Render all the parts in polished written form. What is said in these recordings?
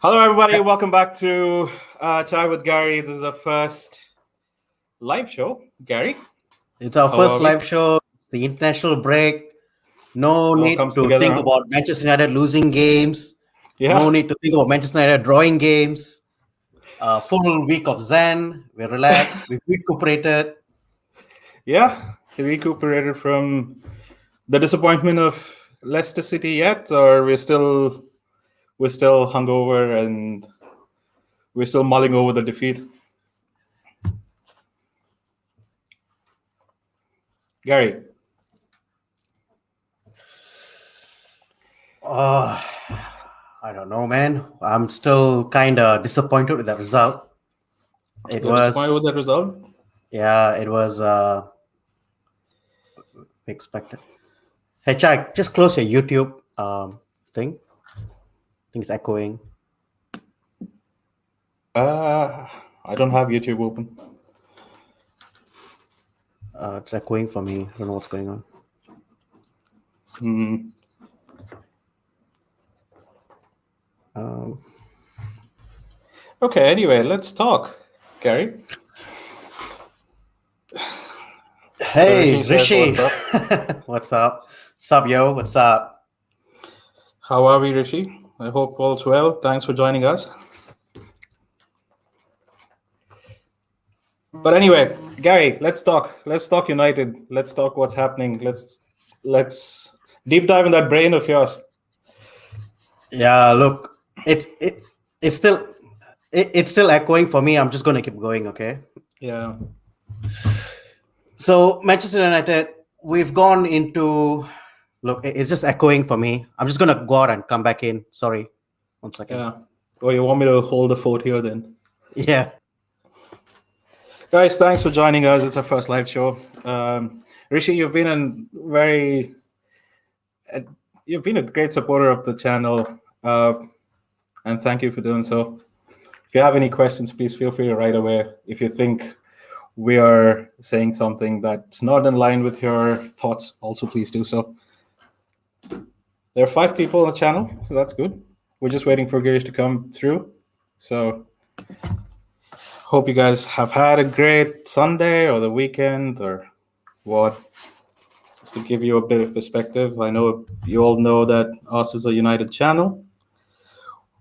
Hello, everybody. Welcome back to Chai with Gary. This is our first live show. Gary, It's our how first are we? live show. It's the international break. No All need comes to together, think huh? about Manchester United losing games. No Yeah, need to think about Manchester United drawing games. Full week of Zen. We're relaxed. We've recuperated. yeah. Recuperated from the disappointment of Leicester City yet, or we're still hungover and we're still mulling over the defeat. Gary, Uh, I don't know, man. I'm still kind of disappointed with the result. It you're disappointed with was, that result? yeah, it was expected. Hey, Chai, just close your YouTube thing. I think it's echoing. I don't have YouTube open. It's echoing for me. I don't know what's going on. Hmm. Um, Okay. Anyway, let's talk, Gary. Hey, Rishi says, Rishi. "What's up? What's up? What's up, yo? What's up? How are we, Rishi? I hope all's well. Thanks for joining us." But anyway, Gary, let's talk. Let's talk United. Let's talk what's happening. Let's deep dive in that brain of yours. Yeah, look, it's still it's still echoing for me. I'm just gonna keep going, okay? Yeah. So Manchester United, we've gone into look, it's just echoing for me. I'm just gonna go out and come back in. Sorry. 1 second. Yeah. Oh, you want me to hold the fort here then? Yeah. Guys, thanks for joining us. It's our first live show. Rishi, you've been a great supporter of the channel, and thank you for doing so. If you have any questions, please feel free to write away. If you think we are saying something that's not in line with your thoughts, also please do so. There are 5 people on the channel, so that's good. We're just waiting for Girish to come through. So hope you guys have had a great Sunday or the weekend or what. Just to give you a bit of perspective, I know you all know that us is a United channel.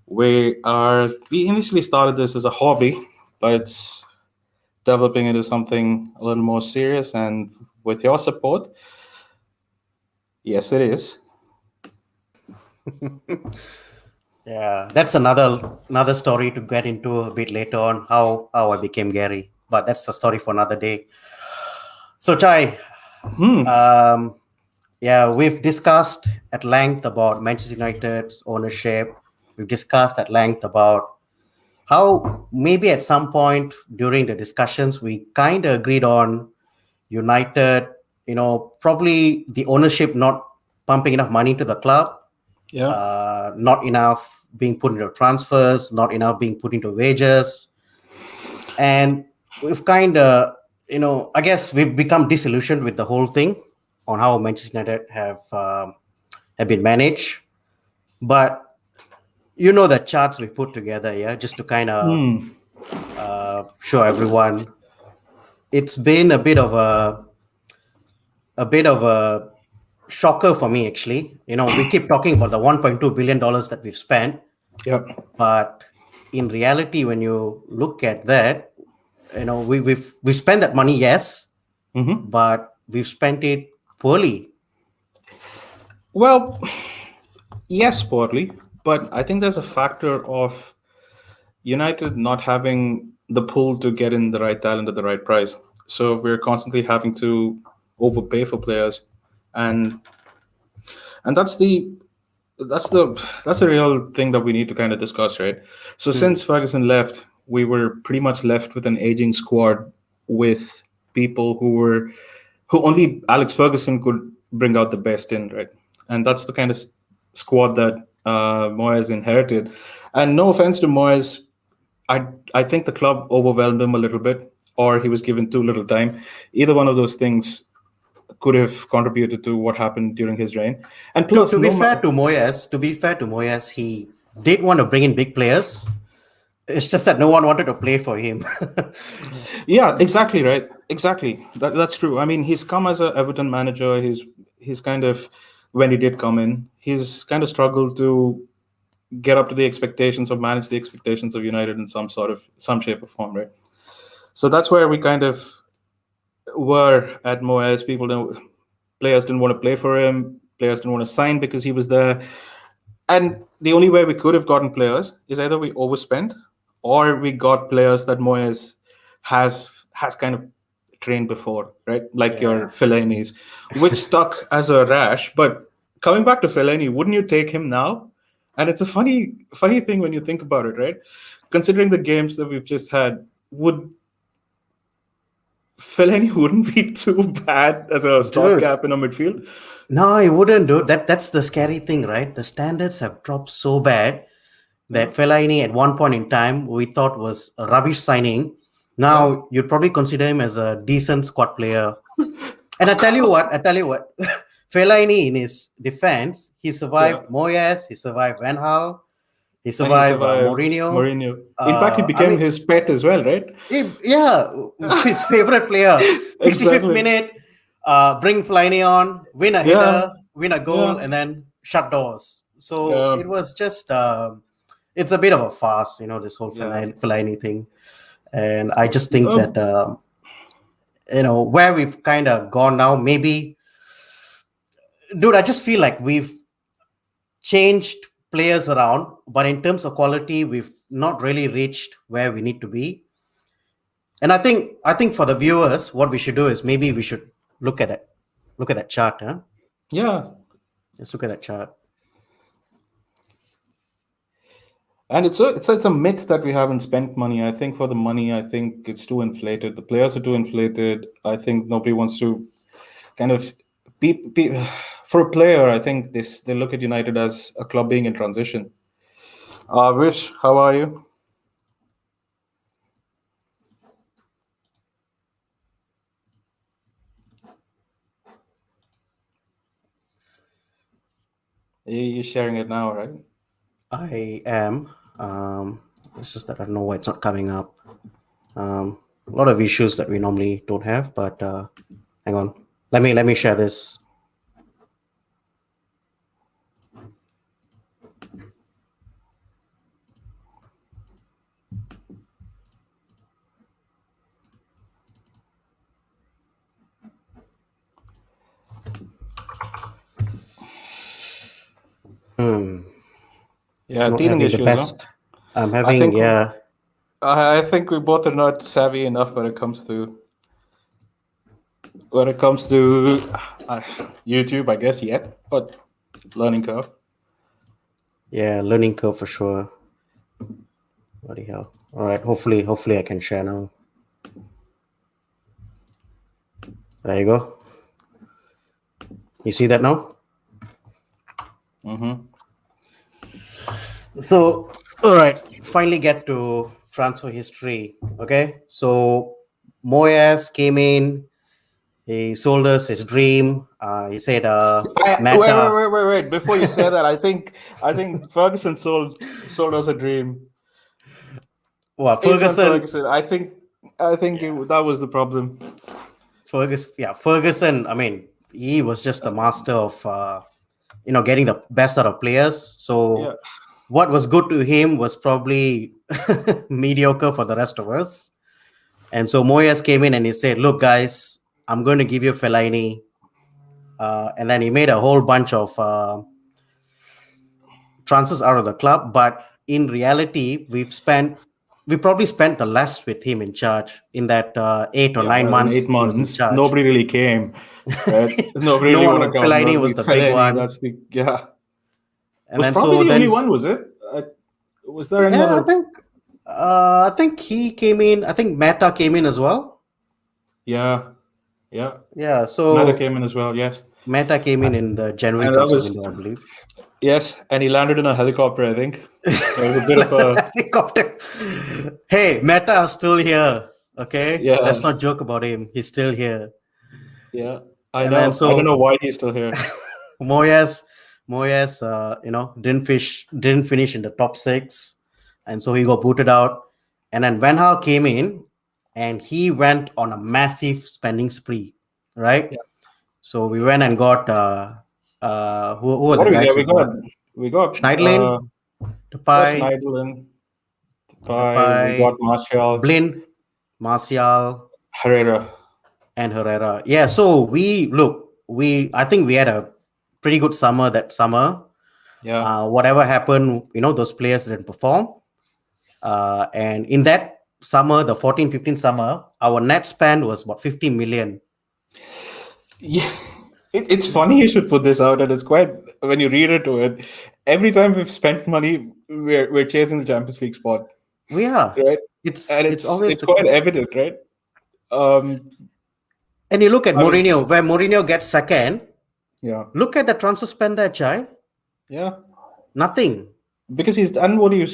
We initially started this as a hobby, but it's developing into something a little more serious, and with your support, yes, it is. Yeah. That's another story to get into a bit later on, how I became Gary. But that's a story for another day. So Chai, yeah, we've discussed at length about Manchester United's ownership. We've discussed at length about how maybe at some point during the discussions, we kind of agreed on United, probably the ownership not pumping enough money to the club, Yeah. not enough being put into transfers, not enough being put into wages. And we've kind of, I guess we've become disillusioned with the whole thing on how Manchester United have been managed. But the charts we put together, yeah, just to kind of show everyone. It's been a bit of a shocker for me, actually. We keep talking about the $1.2 billion that we've spent. Yep. But in reality, when you look at that, we've spent that money, yes, but we've spent it poorly. Well, yes, poorly, but I think there's a factor of United not having the pull to get in the right talent at the right price. So we're constantly having to overpay for players, and that's the real thing that we need to kind of discuss, right? So since Ferguson left, we were pretty much left with an aging squad with people who only Alex Ferguson could bring out the best in, right? And that's the kind of squad that Moyes inherited. And no offense to Moyes, I think the club overwhelmed him a little bit, or he was given too little time. Either one of those things could have contributed to what happened during his reign. And plus, To be fair to Moyes, he did want to bring in big players. It's just that no one wanted to play for him. Yeah, exactly right. Exactly. That's true. I mean, he's come as a Everton manager. He's kind of, when he did come in, he's kind of struggled to get up to the expectations or manage the expectations of United in some shape or form, right? So that's where we kind of were at Moyes. Players didn't want to play for him. Players didn't want to sign because he was there. And the only way we could have gotten players is either we overspent or we got players that Moyes has kind of trained before, right? Like your Fellaini's, which stuck as a rash. But coming back to Fellaini, wouldn't you take him now? And it's a funny thing when you think about it, right? Considering the games that we've just had, would Fellaini wouldn't be too bad as a stopgap in a midfield? No, he wouldn't do that. That's the scary thing, right? The standards have dropped so bad that Fellaini at one point in time we thought was a rubbish signing. Now you'd probably consider him as a decent squad player. And I tell you what, Fellaini in his defense, he survived Moyes, he survived Van Hal, he survived Mourinho. In fact, he became his pet as well, right? His favorite player. 65th minute, bring Fellaini on, win a header, win a goal, and then shut doors. So it was just, it's a bit of a farce, this whole Fellaini thing. And I just think that, where we've kind of gone now, maybe, dude, I just feel like we've changed players around, but in terms of quality, we've not really reached where we need to be. And I think for the viewers, what we should do is maybe we should look at that chart, huh? Yeah. Let's look at that chart. And it's a myth that we haven't spent money. I think for the money, I think it's too inflated. The players are too inflated. I think nobody wants to kind of for a player. I think they look at United as a club being in transition. Vish, how are you? You're sharing it now, right? I am. It's just that I don't know why it's not coming up. A lot of issues that we normally don't have, but hang on. Let me share this. Yeah, teething issues. Best. I'm having, I think we both are not savvy enough when it comes to YouTube, I guess, yet, but learning curve. Yeah, learning curve for sure. Bloody hell. All right, hopefully I can share now. There you go. You see that now? Mm-hmm. So, all right, finally get to transfer history. Okay, so Moyes came in. He sold us his dream. He said, Wait. Before you say that, I think Ferguson sold us a dream. Well, Ferguson. I think that was the problem. Ferguson. I mean, he was just the master of getting the best out of players. So what was good to him was probably mediocre for the rest of us. And so Moyes came in and he said, "Look, guys, I'm going to give you Fellaini." And then he made a whole bunch of transfers out of the club. But in reality, we probably spent the less with him in charge in that 8 or 9 months. 8 months, nobody really came. Right? Nobody really want to come. Fellaini was the big one. That's And was then probably the only one, was it? Was there any other? I think he came in. I think Mata came in as well. Yeah. So Mata came in as well. Yes. Mata came in the January window, I believe. Yes, and he landed in a helicopter, I think. There was a bit of a helicopter. Hey, Mata is still here. Okay. Yeah. Let's not joke about him. He's still here. Yeah. I know. I don't know why he's still here. Moyes Moyes, didn't finish in the top six, and so he got booted out. And then Van Gaal came in, and he went on a massive spending spree, right? Yeah. So we went and got who are What the do we guys get? we got? We got Schneiderlin, yes, Depay, Schneiderlin, Pai. We Depay, got Martial, Blin, Martial, Herrera. and Herrera. Yeah. So I think we had a pretty good summer that summer. Yeah. Whatever happened, those players didn't perform. And in that summer, the 14-15 summer, our net spend was about 50 million. Yeah. It's funny you should put this out, and it's quite when you read into it. Every time we've spent money, we're chasing the Champions League spot, We are. right? It's And it's always it's the quite case. evident, right? Um, And you look at I mean, Mourinho, where Mourinho gets second. yeah, Look at the transfer spend there, Chai. yeah, Nothing. because he's done what he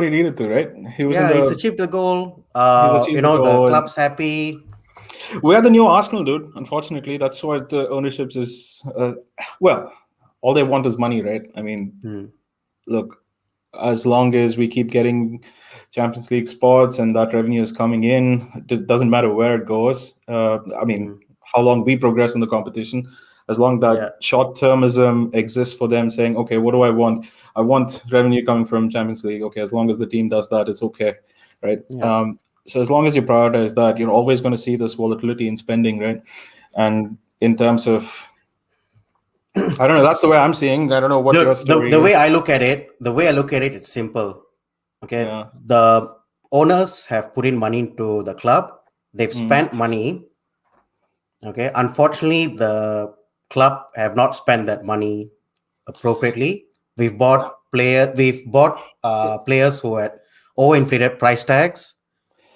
needed to, right? He was in Yeah, he's the achieved the goal. he's achieved the The goal. club's happy. We are the new Arsenal, dude. Unfortunately, that's what the ownerships is. Well, all they want is money, right? I mean, Hmm. look, as long as we keep getting Champions League spots and that revenue is coming in, it doesn't matter where it goes. I mean, how long we progress in the competition, as long Yeah. that short-termism exists for them, saying, okay, what do I want? I want revenue coming from Champions League. Okay, as long as the team does that, it's okay, right? Yeah. So as long as you prioritize that, you're always going to see this volatility in spending, right? And in terms of, I don't know, that's the way I'm seeing. I don't know what your story The way is. I look at it, it's simple. Okay. Yeah. The owners have put in money into the club. They've spent money. Okay. Unfortunately, the club have not spent that money appropriately. We've bought players who had overinflated price tags.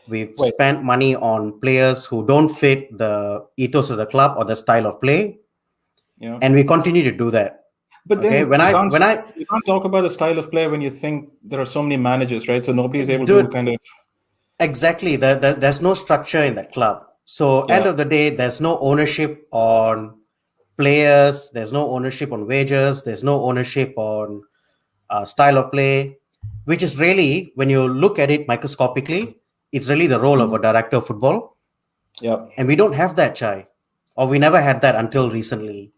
We've Wait, spent money on players who don't fit the ethos of the club or the style of play, yeah. and we continue to do that. But Okay, then you can't talk about the style of play when you think there are so many managers, right? So nobody is able to dude, kind of exactly, there's no structure in that club. So end yeah. of the day, there's no ownership on players, there's no ownership on wages, there's no ownership on style of play, which is really, when you look at it microscopically, it's really the role of a director of football. Yeah. And we don't have that, Chai, or we never had that until recently.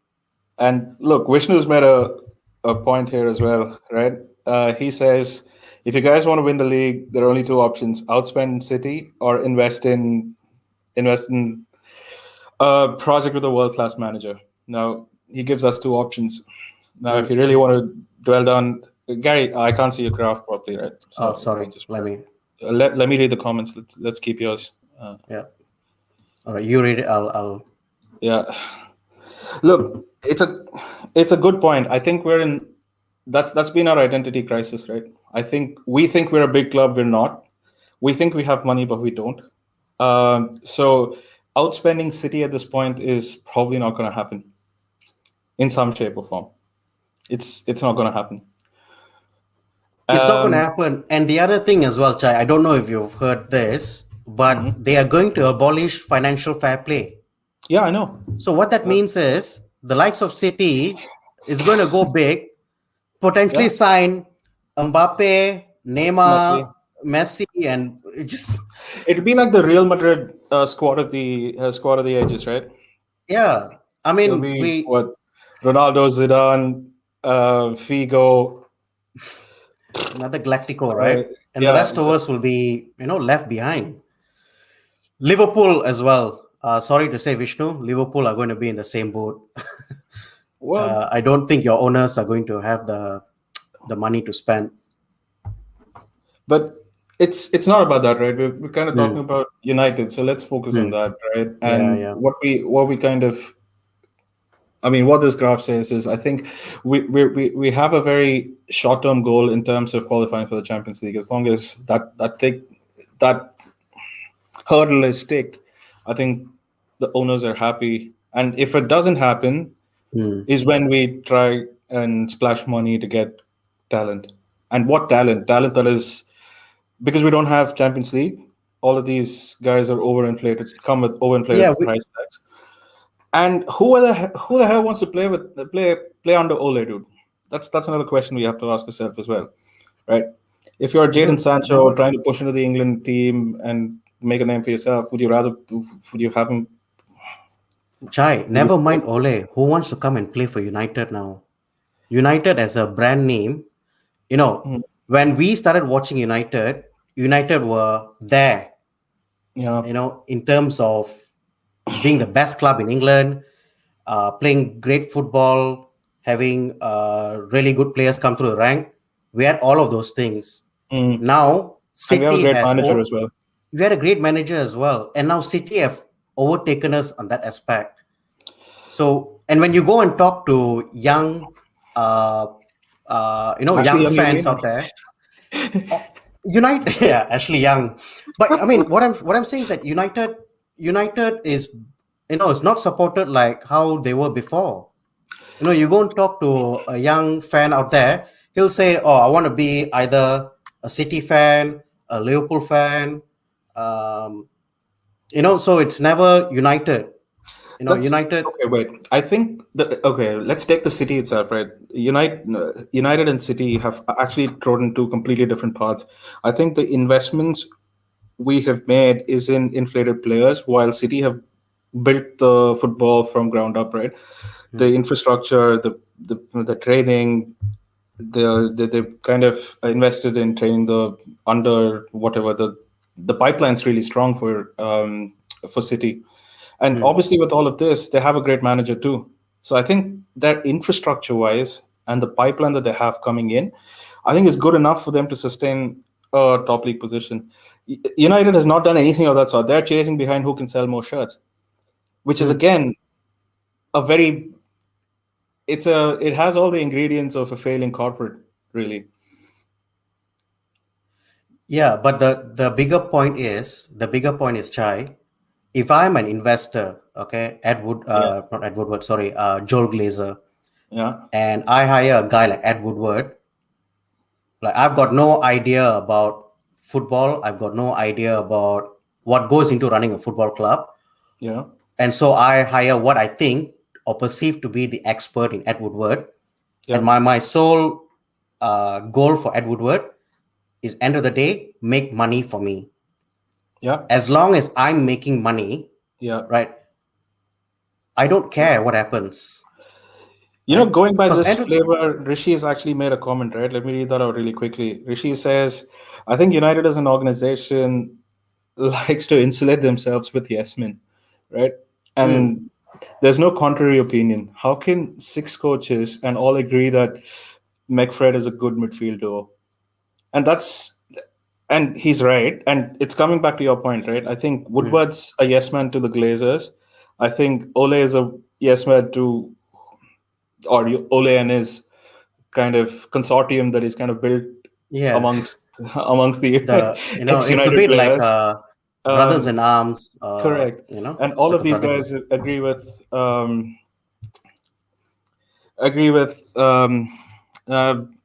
And look, Vishnu's made a point here as well, right? He says if you guys want to win the league, there are only two options: outspend City or invest in a project with a world-class manager. Now he gives us two options. Now, if you really want to dwell down, Gary, I can't see your graph properly, right? So Oh, if you sorry. can just Let me. let me read the comments. Let's keep yours. Yeah. All right. You read it. I'll. Yeah. Look, it's a good point. I think we're in that's been our identity crisis, right? I think we think we're a big club, we're not. We think we have money, but we don't. So outspending City at this point is probably not going to happen in some shape or form. It's not going to happen. It's not going to happen. And the other thing as well, Chai, I don't know if you've heard this, but they are going to abolish financial fair play. Yeah, I know. So what that means is the likes of City is going to go big, potentially Yeah. sign Mbappe, Messi. Neymar, Messi, and just It'd be like the Real Madrid squad of the ages, right? yeah. I It'll mean, be what Ronaldo, Zidane, Figo. another Galactico, right? And the Yeah, rest of exactly. us will be, left behind. Liverpool as well. Sorry to say, Vishnu, Liverpool are going to be in the same boat. Well, I don't think your owners are going to have the money to spend. but it's not about that, right? We're kind of talking about United, so let's focus on that, right? Yeah, And yeah. what we kind of, I mean, what this graph says is, I think we have a very short term goal in terms of qualifying for the Champions League. As long as that hurdle is ticked, I think the owners are happy. And if it doesn't happen, is when we try and splash money to get talent. And what talent? Talent that is, because we don't have Champions League, all of these guys are come with Yeah, overinflated price tags. And who the hell wants to play under Ole, dude? that's another question we have to ask ourselves as well, right? If you're Jadon Dude, Sancho trying to push into the England team and make a name for yourself, would you have him? Chai, Would you, never mind Ole. Who wants to come and play for United now? United as a brand name, you know, Mm, when we started watching United, United were there, yeah, in terms of being the best club in England, playing great football, having really good players come through the rank. We had all of those things. mm. Now, And we have a City great has, manager as well. we had a great manager as well. And now City have overtaken us on that aspect. So, and when you go and talk to young, uh, Ashley young Young, you fans mean? out there, United, yeah, Ashley Young. But I mean, what I'm saying is that United is, it's not supported like how they were before. You go and talk to a young fan out there, he'll say, "Oh, I want to be either a City fan, a Liverpool fan." Um, so it's never United. That's United. okay. Wait, I think that okay. Let's take the city itself, right? United and City have actually trodden two completely different paths. I think the investments we have made is in inflated players, while City have built the football from ground up, right? The Mm, infrastructure, the training, they kind of invested in training the under whatever the pipeline's really strong for City, and mm, obviously with all of this they have a great manager too. So I think that infrastructure wise and the pipeline that they have coming in, I think is good enough for them to sustain a top league position. United has not done anything of that sort. They're chasing behind who can sell more shirts, which is mm. again a very it has all the ingredients of a failing corporate, really. Yeah, but the bigger point is, Chai. If I'm an investor, okay, Yeah, not Ed Woodward, sorry, Joel Glazer, yeah, and I hire a guy like Ed Woodward, like I've got no idea about football. I've got no idea about what goes into running a football club, yeah, and so I hire what I think or perceive to be the expert in Ed Woodward, and yeah, my sole goal for Ed Woodward is end of the day make money for me. yeah, As long as I'm making money, yeah. right? I don't care what happens, right? Going by Because this flavor, Rishi has actually made a comment, right? Let me read that out really quickly. Rishi says, I think United as an organization likes to insulate themselves with yes men, right? And there's no contrary opinion. How can six coaches and all agree that McFred is a good midfielder? And and he's right. And it's coming back to your point, right? I think Woodward's a yes man to the Glazers. I think Ole is a yes man to, Ole and his kind of consortium that is kind of built yeah, amongst the it's a ex-United bit like players. brothers in Um, arms. Correct. And It's all like of a these brotherhood. guys agree with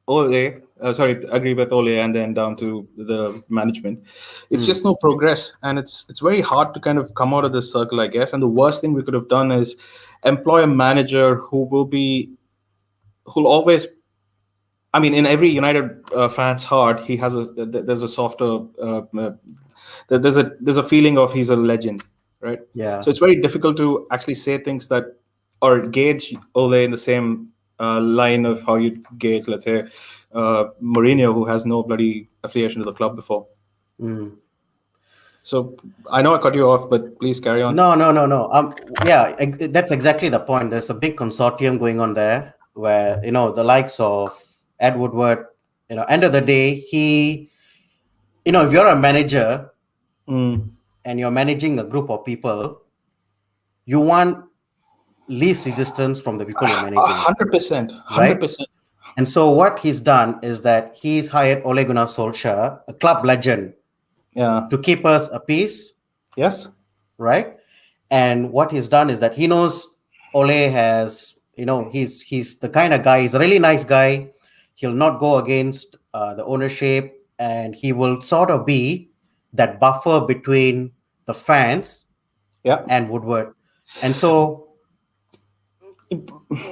Ole. Sorry, agree with Ole, and then down to the management. It's Mm. just no progress, and it's very hard to kind of come out of this circle, I guess. And the worst thing we could have done is employ a manager who'll always, I mean, in every United fan's heart, there's a softer there's a feeling of he's a legend, right? Yeah. So it's very difficult to actually say things that or gauge Ole in the same line of how you gauge, let's say, Mourinho, who has no bloody affiliation to the club before. Mm. So I know I cut you off, but please carry on. No, no, no, no. Yeah, that's exactly the point. There's a big consortium going on there where, the likes of Ed Woodward, end of the day, if you're a manager Mm. and you're managing a group of people, you want least resistance from the people you're managing, 100%, right? 100%. And so what he's done is that he's hired Ole Gunnar Solskjaer, a club legend, Yeah. to keep us appease, Yes. right? And what he's done is that he knows Ole has, he's the kind of guy. He's a really nice guy. He'll not go against the ownership, and he will sort of be that buffer between the fans Yeah. and Woodward. And so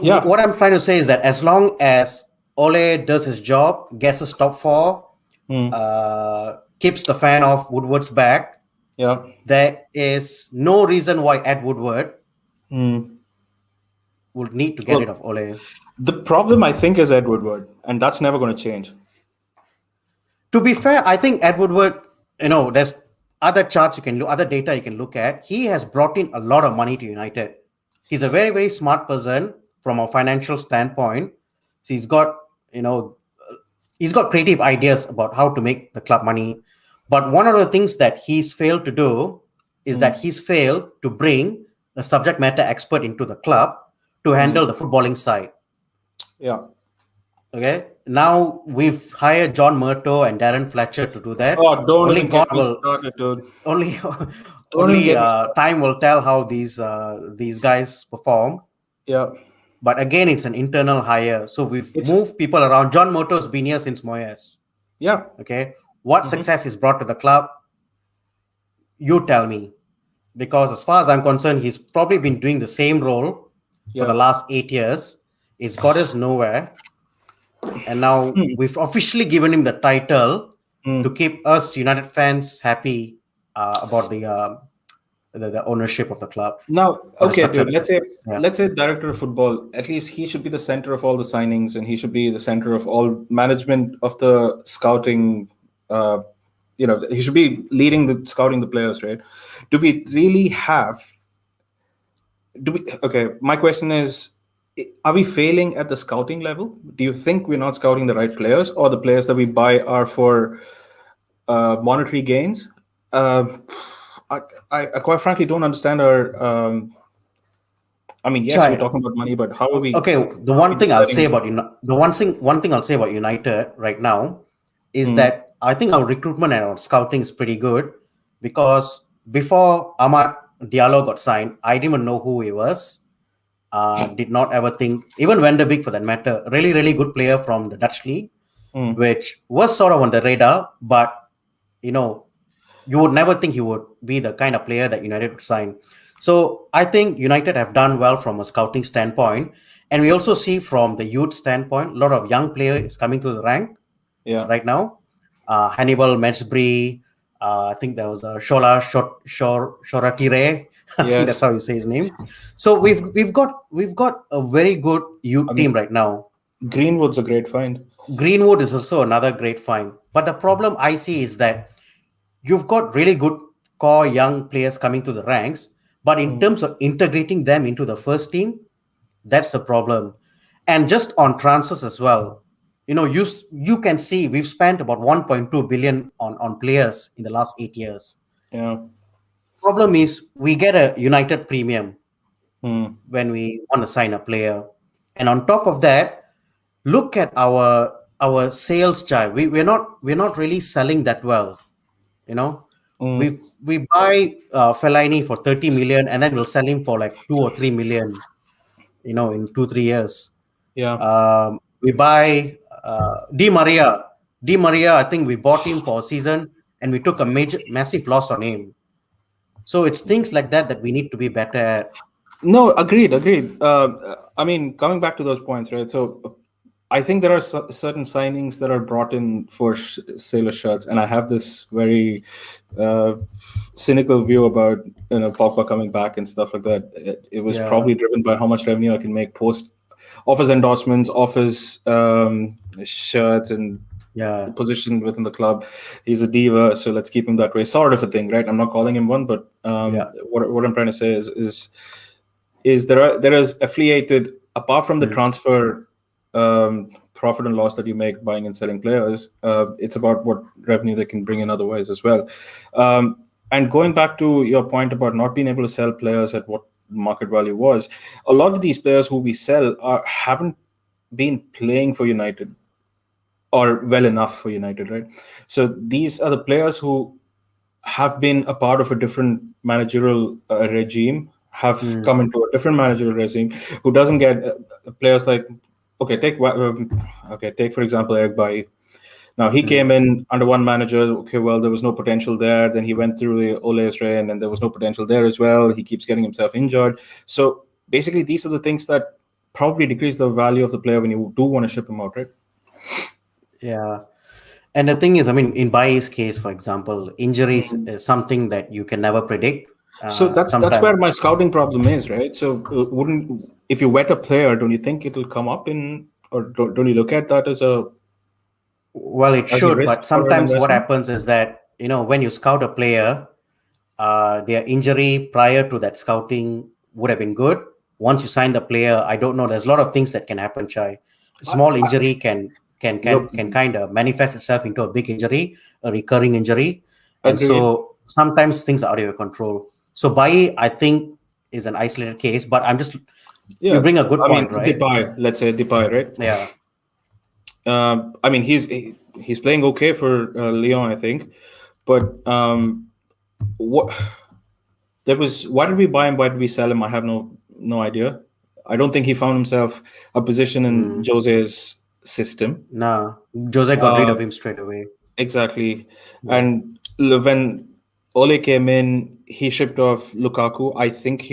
Yeah. what I'm trying to say is that as long as Ole does his job, gets us top four, Mm. keeps the fan of Woodward's back. Yeah. There is no reason why Ed Woodward Mm. would need to get rid Well, of Ole. the problem I think is Ed Woodward, and that's never going to change. To be fair, I think Ed Woodward, there's other charts you can look, other data you can look at. He has brought in a lot of money to United. He's a very, very smart person from a financial standpoint. So you know, he's got creative ideas about how to make the club money. But one of the things that he's failed to do is that Mm. he's failed to bring a subject matter expert into the club to Mm. handle the footballing side. Yeah. Okay. Now we've hired John Murto and Darren Fletcher to do that. Oh, don't Only even God get me will started, dude. only Don't even only get me started. time will tell how these guys perform. Yeah. But again, it's an internal hire. So we've It's moved people around. John Murto's been here since Moyes. yeah. Okay. What Hmm. success is brought to the club? You tell me. Because as far as I'm concerned, he's probably been doing the same role for the Yeah. last 8 years. It's got us nowhere. And now Hmm. we've officially given him the title to Hmm. keep us United fans happy about the ownership of the club Now, or the okay, structure of dude. the Let's club. say Yeah. let's say director of football. At least he should be the center of all the signings, and he should be the center of all management of the scouting. Uh, he should be leading the scouting the players, right? Do we really have? Do we? Okay, my question is: are we failing at the scouting level? Do you think we're not scouting the right players, or the players that we buy are for monetary gains? Uh, I quite frankly don't understand our. I mean, yes, we're Chai, talking about money, but how are we? okay, the How are we one thing I'll say deciding? about one thing I'll say about United right now is Mm, that I think our recruitment and our scouting is pretty good because before Ahmad Diallo got signed, I didn't even know who he was. Did not ever think, even Van der Beek for that matter, really, really good player from the Dutch league, mm, which was sort of on the radar, but you know, you would never think he would be the kind of player that United would sign. So I think United have done well from a scouting standpoint. And we also see from the youth standpoint, a lot of young players coming to the rank yeah. right now. Hannibal Mensbury, I think there was a Shoratire. I think Yes. that's how you say his name. So we've got a very good I youth team mean, right now. Greenwood's a great find. Greenwood is also another great find. But the problem I see is that you've got really good core young players coming to the ranks, but in Mm, terms of integrating them into the first team, that's the problem. And just on transfers as well, you can see we've spent about 1.2 billion on players in the last 8 years. yeah. Problem is we get a United premium Mm, when we want to sign a player, and on top of that, look at our sales chart. We're not really selling that well. You know, mm, we buy Fellaini for 30 million, and then we'll sell him for like 2 or 3 million. In 2 3 years. yeah. We buy Di Maria. Di Maria, I think we bought him for a season, and we took a massive loss on him. So it's things like that we need to be better at. No, agreed, agreed. I mean, coming back to those points, right? So I think there are certain signings that are brought in for sailor shirts, and I have this very uh, cynical view about Pogba coming back and stuff like that. It was Yeah, probably driven by how much revenue I can make post off his endorsements, off his shirts, and yeah, position within the club. He's a diva, so let's keep him that way, sort of a thing, right? I'm not calling him one, but yeah. what I'm trying to say is there is affiliated, apart from the Mm, transfer profit and loss that you make buying and selling players, it's about what revenue they can bring in otherwise as well. And going back to your point about not being able to sell players at what market value was, a lot of these players who we sell haven't been playing for United or well enough for United, right? So these are the players who have been a part of a different managerial regime, have mm, come into a different managerial regime, who doesn't get players like, okay, take for example Eric Bailly. Now he mm. came in under one manager. Okay, well there was no potential there. Then he went through the Ole's reign, and there was no potential there as well. He keeps getting himself injured. So basically, these are the things that probably decrease the value of the player when you do want to ship him out, right? Yeah. And the thing is, I mean, in Bai's case, for example, injuries Mm. is something that you can never predict. So that's Sometimes, where my scouting problem is, right? So wouldn't if you wet a player, don't you think it'll come up in, or don't you look at that well, it as a should, risk but for an sometimes what investment? happens is that, when you scout a player, their injury prior to that scouting would have been good. Once you sign the player, I don't know. There's a lot of things that can happen, Chai. A I, small I, injury can can can look, can kind of manifest itself into a big injury, a recurring injury, and agreed. so sometimes things are out of your control. So Bai, I think, is an isolated case, but you Yeah, bring a good I point, mean right? Depay. Let's say Depay, right? Yeah. I mean he's playing okay for Lyon, I think, but what there was why did we buy him? Why did we sell him? I have no idea. I don't think he found himself a position in Mm. Jose's system. No, Jose got rid Uh, of him straight away. exactly. Yeah. And when Ole came in, he shipped off Lukaku. I think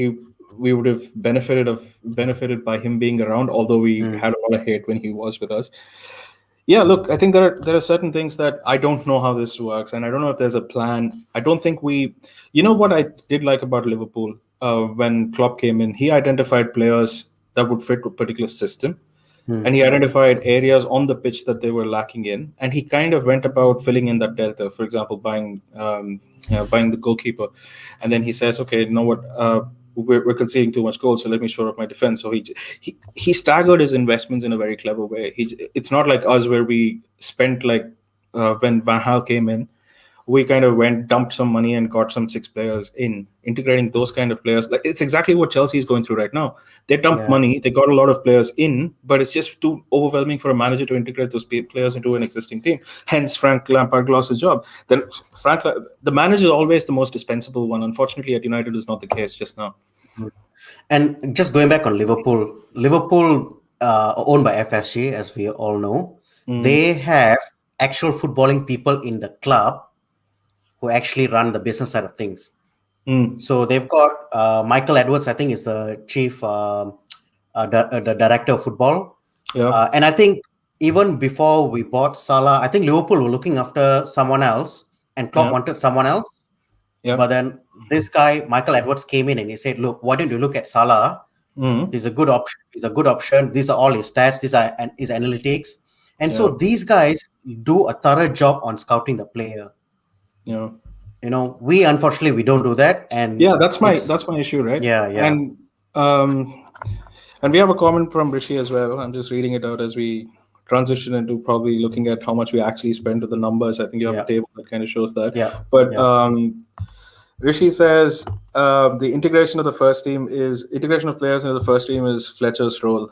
we would have benefited by him being around, although we Mm. had a lot of hate when he was with us. Yeah, look, I think there are certain things that I don't know how this works, and I don't know if there's a plan. I don't think we, you know, what I did like about Liverpool when Klopp came in, he identified players that would fit a particular system, Mm. and he identified areas on the pitch that they were lacking in, and he kind of went about filling in that delta. For example, buying the goalkeeper, and then he says, okay, you know what, we're conceding too much goals, so let me shore up my defense. So he staggered his investments in a very clever way. It's not like us where we spent like when Van Gaal came in, we kind of went dumped some money and got some six players in, integrating those kind of players. Like, it's exactly what Chelsea is going through right now. They dumped Yeah. money, they got a lot of players in, but it's just too overwhelming for a manager to integrate those players into an existing team. Hence Frank Lampard lost his job. Then the manager is always the most dispensable one. Unfortunately at United is not the case just now. And just going back on Liverpool, owned by FSG, as we all know, Mm, they have actual footballing people in the club who actually run the business side of things. mm, So they've got Michael Edwards, I think, is the chief, the director of football. yeah, And I think even before we bought Salah, I think Liverpool were looking after someone else, and Klopp yeah, wanted someone else. yeah. But then this guy, Michael Edwards, came in and he said, "Look, why don't you look at Salah? Mm, He's a good option. He's a good option. These are all his stats. These are his analytics." And yeah, so these guys do a thorough job on scouting the player. yeah. We unfortunately we don't do that, and Yeah, that's my it's that's my issue, right? yeah, yeah, Um and we have a comment from Rishi as well. I'm just reading it out as we transition into probably looking at how much we actually spend to the numbers. I think you have a yeah, table that kind of shows that. yeah, But yeah. Rishi says the integration of players into the first team is Fletcher's role.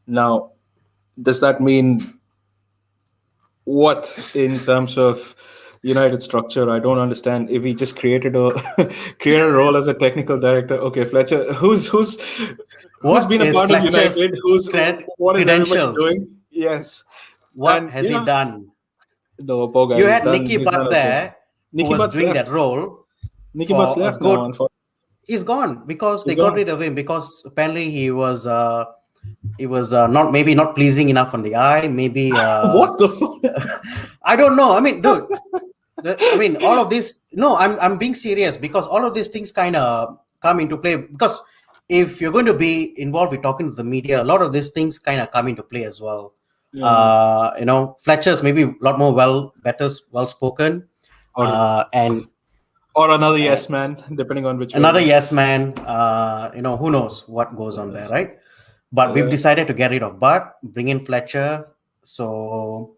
Now, does that mean what in terms of United structure? I don't understand. If he just created a created a role as a technical director, okay, Fletcher, who's What been a is part of Fletcher's United? Who's what is everybody credentials? doing? Yes, What and has he yeah, done? no, poor guy, You had Nicky he's Butt done okay. there, who Nicky was Butt's doing left. that role Nicky Butt's for a left good. now, unfortunately. He's gone because He's they got gone. rid of him because apparently he was not maybe not pleasing enough on the eye. Maybe What the fuck? I don't know. I mean, dude, I mean, all of this. No, I'm being serious because all of these things kind of come into play. Because if you're going to be involved with talking to the media, a lot of these things kind of come into play as well. Yeah. Fletcher's maybe a lot more better, well spoken, Or and another yes man, depending on which way it another is. yes man. Who knows what goes on there, right? But we've Yeah. decided to get rid of Bart, bring in Fletcher. So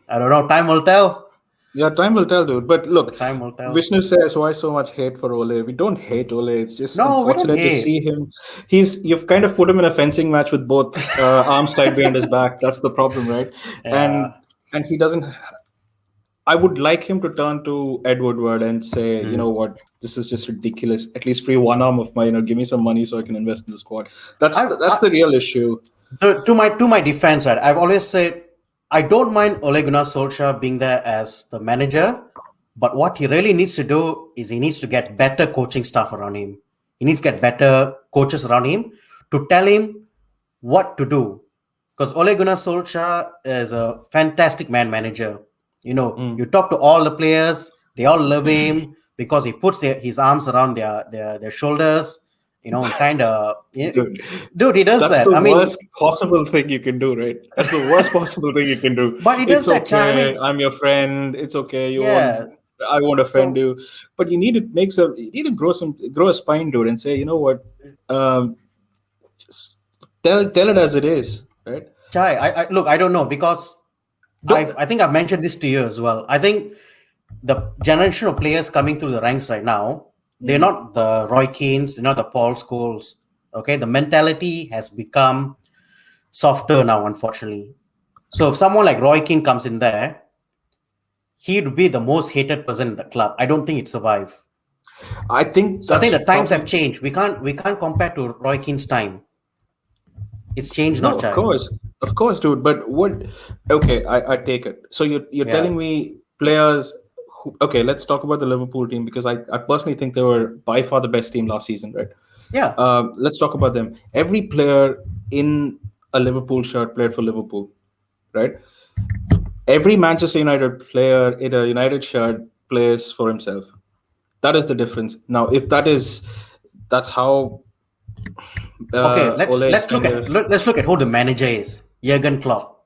I don't know. Time will tell. Yeah, time will tell, dude. But look, Time will tell. Vishnu says, why so much hate for Ole? We don't hate Ole. It's just No, we don't unfortunate to hate. see him. You've kind of put him in a fencing match with both arms tied behind his back. That's the problem, right? Yeah. And he doesn't. I would like him to turn to Ed Woodward and say, you Mm. know what, this is just ridiculous. At least free one arm of mine, or give me some money so I can invest in the squad. That's the real issue. To my defense, right? I've always said I don't mind Ole Gunnar Solskjaer being there as the manager, but what he really needs to do is he needs to get better coaching staff around him. He needs to get better coaches around him to tell him what to do. because Ole Gunnar Solskjaer is a fantastic man manager. Mm. You talk to all the players, they all love him because he puts his arms around their shoulders, and kind of, Dude, dude, he does that's that. the I mean, worst possible thing you can do, right? That's the worst possible thing you can do. but he does It's that, Chai. I okay. mean, I'm your friend. It's okay. yeah. I won't offend So, you. But you need to grow a spine, dude, and say, you know what? Just tell it as it is, right? Chai, I look, I don't know because Don't. I think I've mentioned this to you as well. I think the generation of players coming through the ranks right now, they're Mm. not the Roy Keanes, they're not the Paul Scholes. Okay, the mentality has become softer now, unfortunately. So if someone like Roy Keane comes in there, he'd be the most hated person in the club. I don't think he'd survive. I think So I think that's the times probably have changed. We can't compare to Roy Keane's time. It's changed now, no, Chai. of course, dude. But what? Okay, I take it. So you're Yeah. telling me players. Okay, let's talk about the Liverpool team because I personally think they were by far the best team last season, right? Yeah. Let's talk about them. Every player in a Liverpool shirt played for Liverpool, right? Every Manchester United player in a United shirt plays for himself. That is the difference. Now, if that's how Okay, let's Ole is let's trying look to, at let's look at who the manager is. Jurgen Klopp.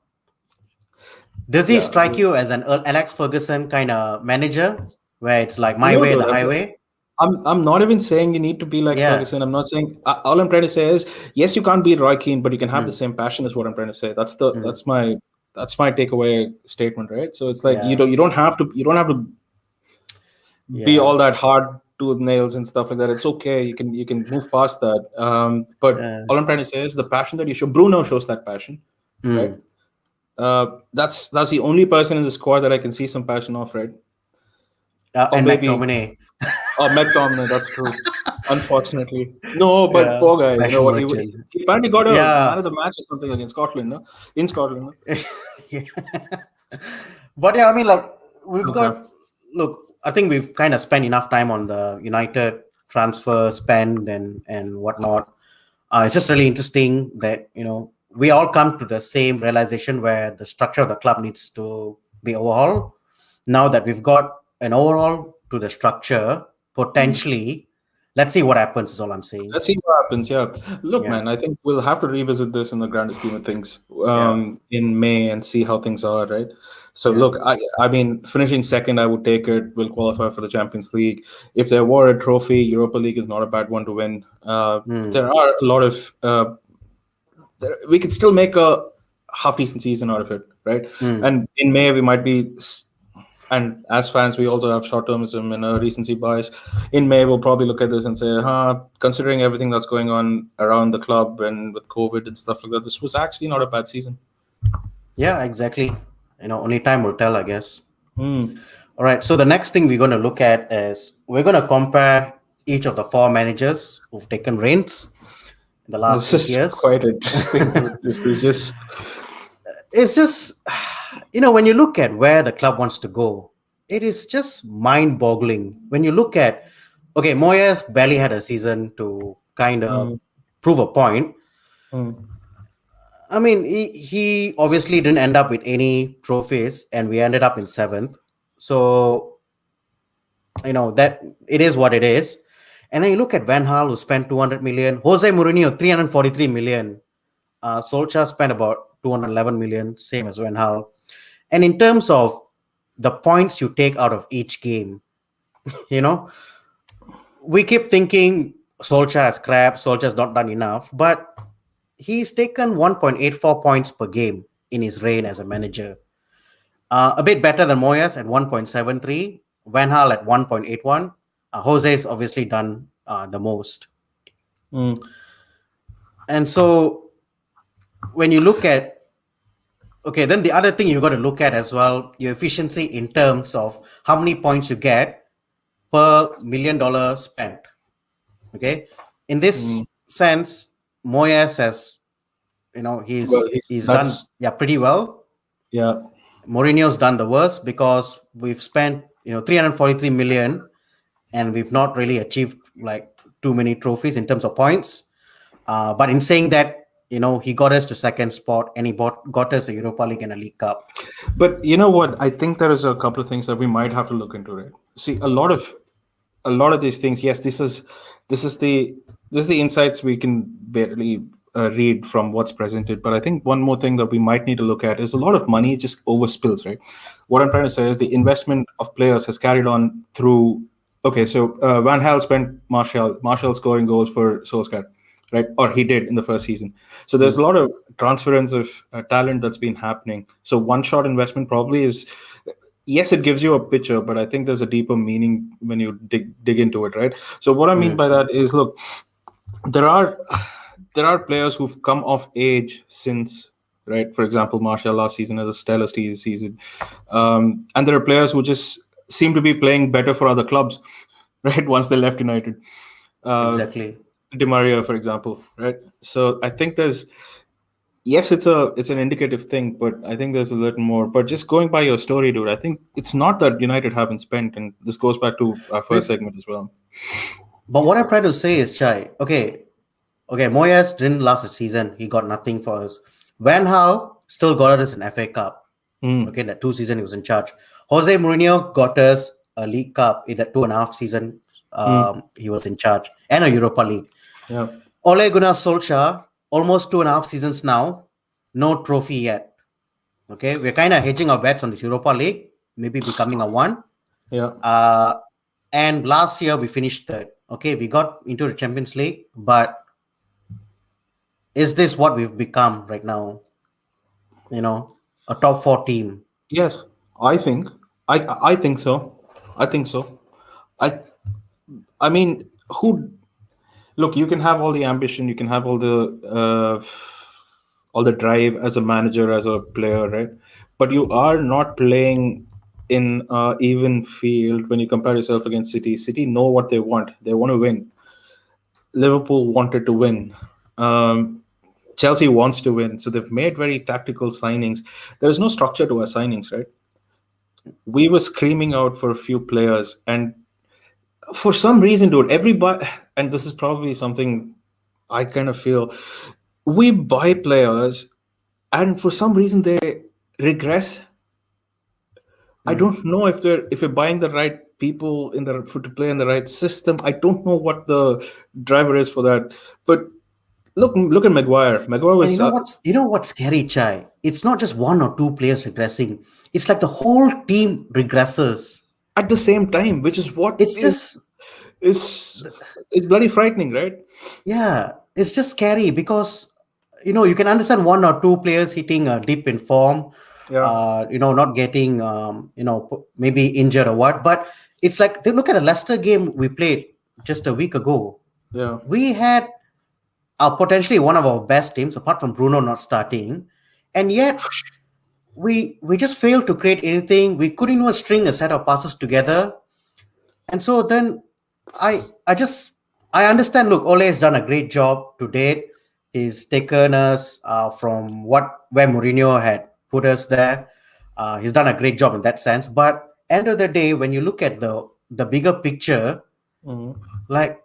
Does he yeah. strike you as an Alex Ferguson kind of manager, where it's like my No, way, the dude. highway? I'm not even saying you need to be like Yeah. Ferguson. I'm not saying. All I'm trying to say is, yes, you can't beat Roy Keane, but you can have the Mm, same passion. Is what I'm trying to say. mm, That's my takeaway statement, right? So it's like yeah. you don't have to be Yeah. all that hard tooth nails and stuff like that. It's okay. You can move past that. But Uh, all I'm trying to say is the passion that you show. Bruno shows that passion, right? mm. That's the only person in the squad that I can see some passion of, right? Or And maybe McTominay. McTominay. That's true. Unfortunately, no, but Yeah. poor guy. You know Passion what? merchant. He apparently got a man Yeah. of the match or something against Scotland, no? In Scotland, no? Yeah. But yeah, I mean, like we've Okay. got. Look, I think we've kind of spent enough time on the United transfer spend and whatnot. It's just really interesting that we all come to the same realization where the structure of the club needs to be overhauled. Now that we've got an overhaul to the structure, Mm. potentially, let's see what happens. Is all I'm saying. Let's see what happens. Yeah. Look, Yeah, man, I think we'll have to revisit this in the grander scheme of things yeah, in May and see how things are, right? So, yeah, look, I mean, finishing second, I would take it. We'll qualify for the Champions League. If there were a trophy, Europa League is not a bad one to win. mm, There are a lot of we could still make a half decent season out of it, right? mm. And in May we might be, and as fans we also have short termism and a recency bias. In May we'll probably look at this and say, considering everything that's going on around the club and with COVID and stuff like that, this was actually not a bad season. Yeah, exactly. Only time will tell, I guess. Hmm. All right. So the next thing we're going to look at is we're going to compare each of the four managers who've taken reins in the last This 8 years. is quite interesting, dude. This is just It's just, when you look at where the club wants to go, it is just mind-boggling. When you look at, okay, Moyes barely had a season to kind of mm, prove a point. mm, I mean, he obviously didn't end up with any trophies, and we ended up in seventh. So, that it is what it is. And then you look at Van Gaal, who spent 200 million, Jose Mourinho, 343 million. Solskjaer spent about 211 million, same as Van Gaal. And in terms of the points you take out of each game, you know, we keep thinking Solskjaer has crap, Solskjaer's not done enough, but he's taken 1.84 points per game in his reign as a manager. A bit better than Moyes at 1.73, Van Gaal at 1.81. Jose's obviously done the most. mm. And so when you look at, okay, then the other thing you got to look at as well, your efficiency in terms of how many points you get per $1 million spent. Okay. In this Mm. sense, Moyes has, Well, he's done that's pretty well. yeah. Mourinho's done the worst because we've spent 343 million and we've not really achieved like too many trophies in terms of points. But in saying that, he got us to second spot, and he got us a Europa League and a League Cup. But you know what? I think there is a couple of things that we might have to look into. Right? See, a lot of these things. Yes, this is the this is the insights we can barely read from what's presented. But I think one more thing that we might need to look at is a lot of money just overspills. Right? What I'm trying to say is the investment of players has carried on through. Okay, so Van Gaal spent Martial scoring goals for Solskjaer, right? Or he did in the first season. So there's a lot of transference of talent that's been happening. So one shot investment probably is, yes, it gives you a picture, but I think there's a deeper meaning when you dig into it, right? So what I mean by that is, look, there are players who've come of age since, right? For example, Martial last season as a stellar season, and there are players who just seem to be playing better for other clubs, right? Once they left United. Exactly. Di Maria, for example, right? So I think there's, yes, it's an indicative thing, but I think there's a little more. But just going by your story, dude, I think it's not that United haven't spent, and this goes back to our first segment as well. But what I'm trying to say is, Chai, okay, Moyes didn't last a season. He got nothing for us. Van Gaal still got us an FA Cup. Okay, that 2 season he was in charge. Jose Mourinho got us a League Cup in that 2.5 season he was in charge, and a Europa League. Yeah. Ole Gunnar Solskjaer, almost 2.5 seasons now, no trophy yet. Okay, we're kind of hedging our bets on this Europa League, maybe becoming a one. Yeah. And last year we finished third. Okay, we got into the Champions League, but is this what we've become right now? A top 4 team. Yes, I think. I think so. I think so. I mean, who? Look, you can have all the ambition, you can have all the drive as a manager, as a player, right? But you are not playing in even field when you compare yourself against City. City know what they want. They want to win. Liverpool wanted to win. Chelsea wants to win. So they've made very tactical signings. There is no structure to our signings, right? We were screaming out for a few players, and for some reason, dude, everybody, and this is probably something I kind of feel, we buy players, and for some reason they regress. I don't know if you're buying the right people to play in the right system. I don't know what the driver is for that. But look at Maguire. Maguire was And you know what's scary, Chai? It's not just 1 or 2 players regressing. It's like the whole team regresses at the same time, which is what it's just it's bloody frightening, right? Yeah, it's just scary because you can understand 1 or 2 players hitting a dip in form, not getting maybe injured or what. But it's like, look at the Leicester game we played just a week ago. Yeah, we had potentially one of our best teams, apart from Bruno not starting, and yet we just failed to create anything. We couldn't even string a set of passes together. And so then I understand. Look, Ole has done a great job to date. He's taken us from where Mourinho had put us there. He's done a great job in that sense. But end of the day, when you look at the bigger picture, like,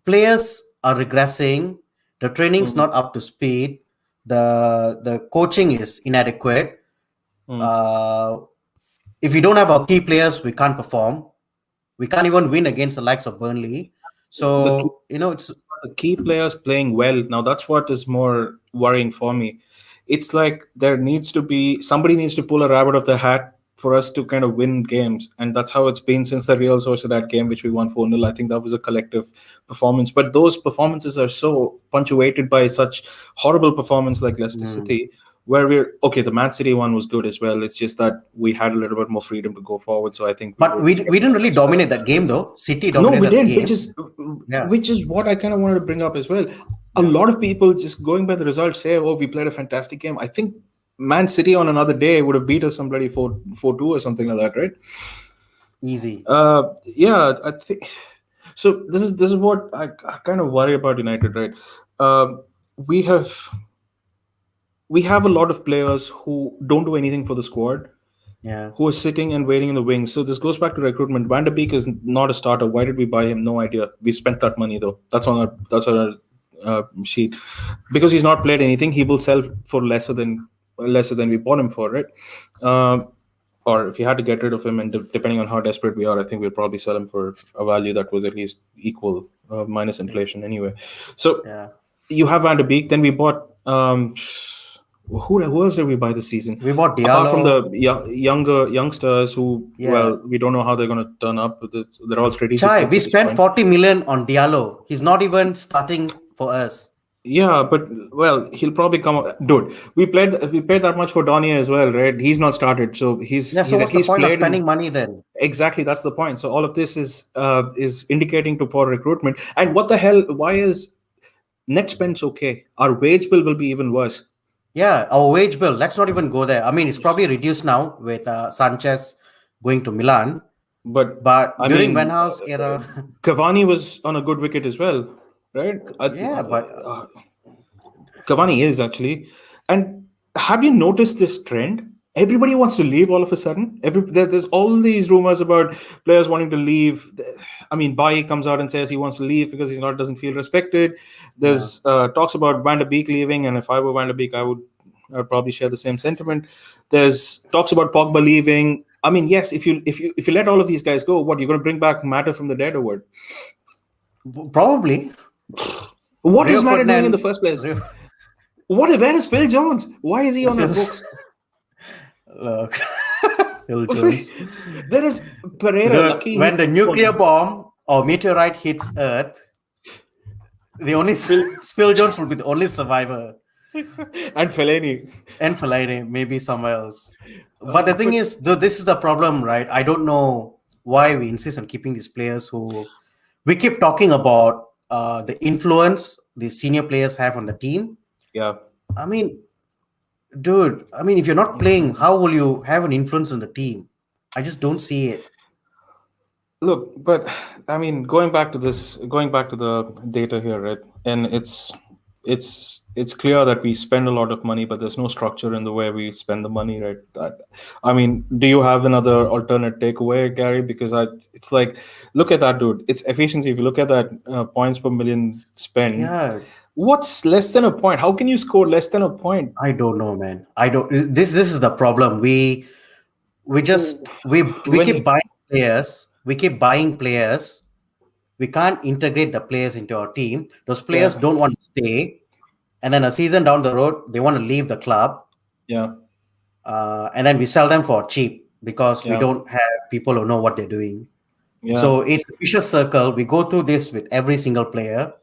players are regressing, the training's not up to speed, the coaching is inadequate. If we don't have our key players, we can't perform. We can't even win against the likes of Burnley. So, it's the key players playing well. Now, that's what is more worrying for me. It's like somebody needs to pull a rabbit off the hat for us to kind of win games. And that's how it's been since the Real Sociedad game, which we won 4-0. I think that was a collective performance. But those performances are so punctuated by such horrible performance like Leicester City, where the Man City one was good as well. It's just that we had a little bit more freedom to go forward. So I think, but we didn't really dominate that game, though. City dominated. No, we did, which is what I kind of wanted to bring up as well. A lot of people, just going by the results, say, "Oh, we played a fantastic game." I think Man City on another day would have beat us somebody 4-2 or something like that, right? Easy. Yeah, I think so. This is what I kind of worry about United, right? We have a lot of players who don't do anything for the squad, who are sitting and waiting in the wings. So this goes back to recruitment. Van de Beek is not a starter. Why did we buy him? No idea. We spent that money though. That's on our sheet, because he's not played anything. He will sell for lesser than we bought him for, right? Or if you had to get rid of him, and depending on how desperate we are, I think we'll probably sell him for a value that was at least equal, minus inflation anyway. So Yeah. you have Van de Beek. Then we bought who else did we buy this season? We bought Apart from the Diallo. youngsters who, Yeah. well, we don't know how they're going to turn up. They're all strategic Chai, picks we at this spent point. 40 million on Diallo. He's not even starting for us. Yeah, but well, he'll probably come. Dude, we paid that much for Donny as well, right? He's not started, so he's Yeah, so at what's the least point of played in. spending money then? Exactly, that's the point. So all of this is indicating to poor recruitment. And what the hell? Why is net spends okay? Our wage bill will be even worse. Yeah, our wage bill. Let's not even go there. I mean, it's probably reduced now with Sanchez going to Milan. But But I during mean, Van Gaal's era, Cavani was on a good wicket as well, right? yeah, but Cavani is actually. And have you noticed this trend? Everybody wants to leave all of a sudden. There's all these rumors about players wanting to leave. I mean, Bailly comes out and says he wants to leave because he doesn't feel respected. yeah. There's talks about Van der Beek leaving, and if I were Van der Beek, I'd probably share the same sentiment. There's talks about Pogba leaving. I mean, yes, if you let all of these guys go, what, you're going to bring back Matter from the dead or what? Probably. What Rio is Matter doing in the Ferdinand. first place? Rio, Where is Phil Jones? Why is he on our books? look, Phil Jones. There is Pereira. Dude, Lucky when the nuclear bomb or meteorite hits Earth, the only Phil Jones will be the only survivor, and Fellaini. and Fellaini maybe somewhere else. But the thing is, though, this is the problem, right? I don't know why we insist on keeping these players who we keep talking about the influence these senior players have on the team. Yeah. I mean, dude, I mean, if you're not playing, how will you have an influence on the team? I just don't see it. Look, but I mean, going back to the data here, right? And it's clear that we spend a lot of money, but there's no structure in the way we spend the money, right? I mean, do you have another alternate takeaway, Gary? Because it's like, look at that, dude. It's efficiency. If you look at that points per million spend, Yeah, what's less than a point? How can you score less than a point? I don't know, man. I don't. This is the problem. We just we When keep buying players. We keep buying players. We can't integrate the players into our team. Those players Yeah, don't want to stay, and then a season down the road, they want to leave the club, yeah, and then we sell them for cheap because we yeah, don't have people who know what they're doing. yeah, So it's a vicious circle. We go through this with every single player,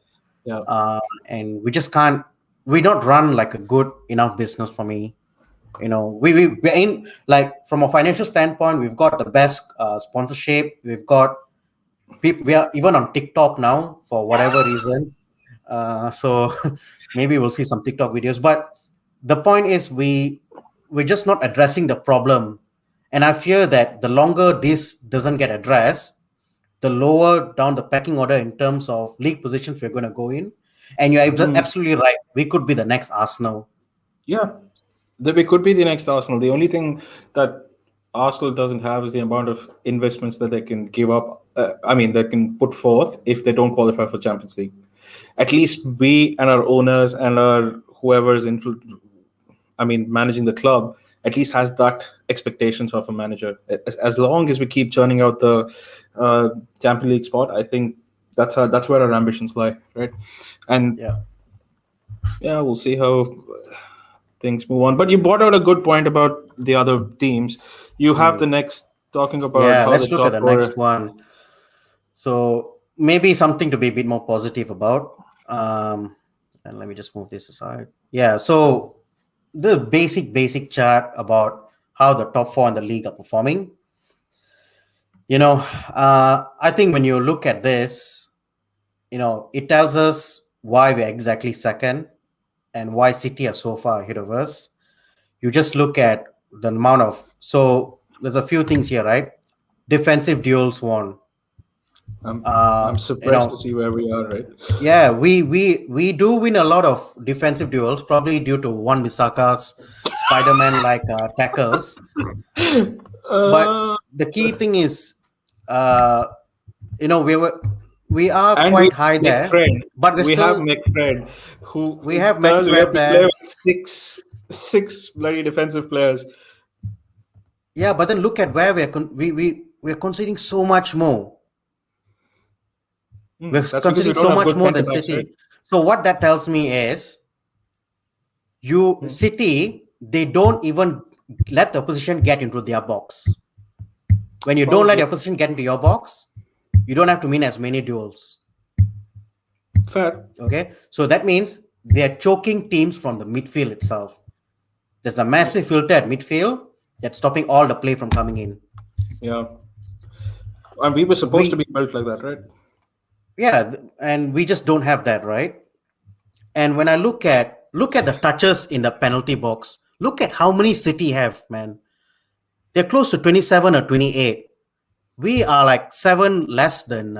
yeah. and we just can't. We don't run like a good enough business for me. You know, we're in, like, from a financial standpoint, we've got the best sponsorship. We've got people. We are even on TikTok now for whatever reason. So maybe we'll see some TikTok videos. But the point is, we're just not addressing the problem, and I fear that the longer this doesn't get addressed, the lower down the pecking order in terms of league positions we're going to go in. And you're absolutely right. We could be the next Arsenal. Yeah, we could be the next Arsenal. The only thing that Arsenal doesn't have is the amount of investments that they can give up. They can put forth if they don't qualify for Champions League. At least we and our owners and our whoever's managing the club, at least has that expectations of a manager. As long as we keep churning out the Champions League spot, I think that's where our ambitions lie, right? And yeah, we'll see how things move on. But you brought out a good point about the other teams. You have the next talking about how Let's the look top at the four. next one. So maybe something to be a bit more positive about. And let me just move this aside. Yeah, so the basic chart about how the top four in the league are performing. You know, I think when you look at this, you know, it tells us why we're exactly second and why City are so far ahead of us. You just look at the amount of, so there's a few things here, right? Defensive duels won. I'm surprised to see where we are, right? Yeah, we do win a lot of defensive duels, probably due to Wan Bissaka's Spider-Man like tackles. But the key thing is, we we are And we quite high have there, McFred. but We have McFred, we who have tells we have McFred to play there. with six bloody defensive players. Yeah, but then look at where we're conceding so much more. We're That's because we conceding don't so have much good more centre than backs, right? City. So what that tells me is, City, they don't even let the opposition get into their box. When you don't let Probably. the opposition get into your box, you don't have to win as many duels. Fair. Okay, so that means they are choking teams from the midfield itself. There's a massive filter at midfield that's stopping all the play from coming in. Yeah. And we were supposed to be built like that, right? Yeah, and we just don't have that, right? And when I look at the touches in the penalty box, look at how many City have, man. They're close to 27 or 28. We are like 7 less than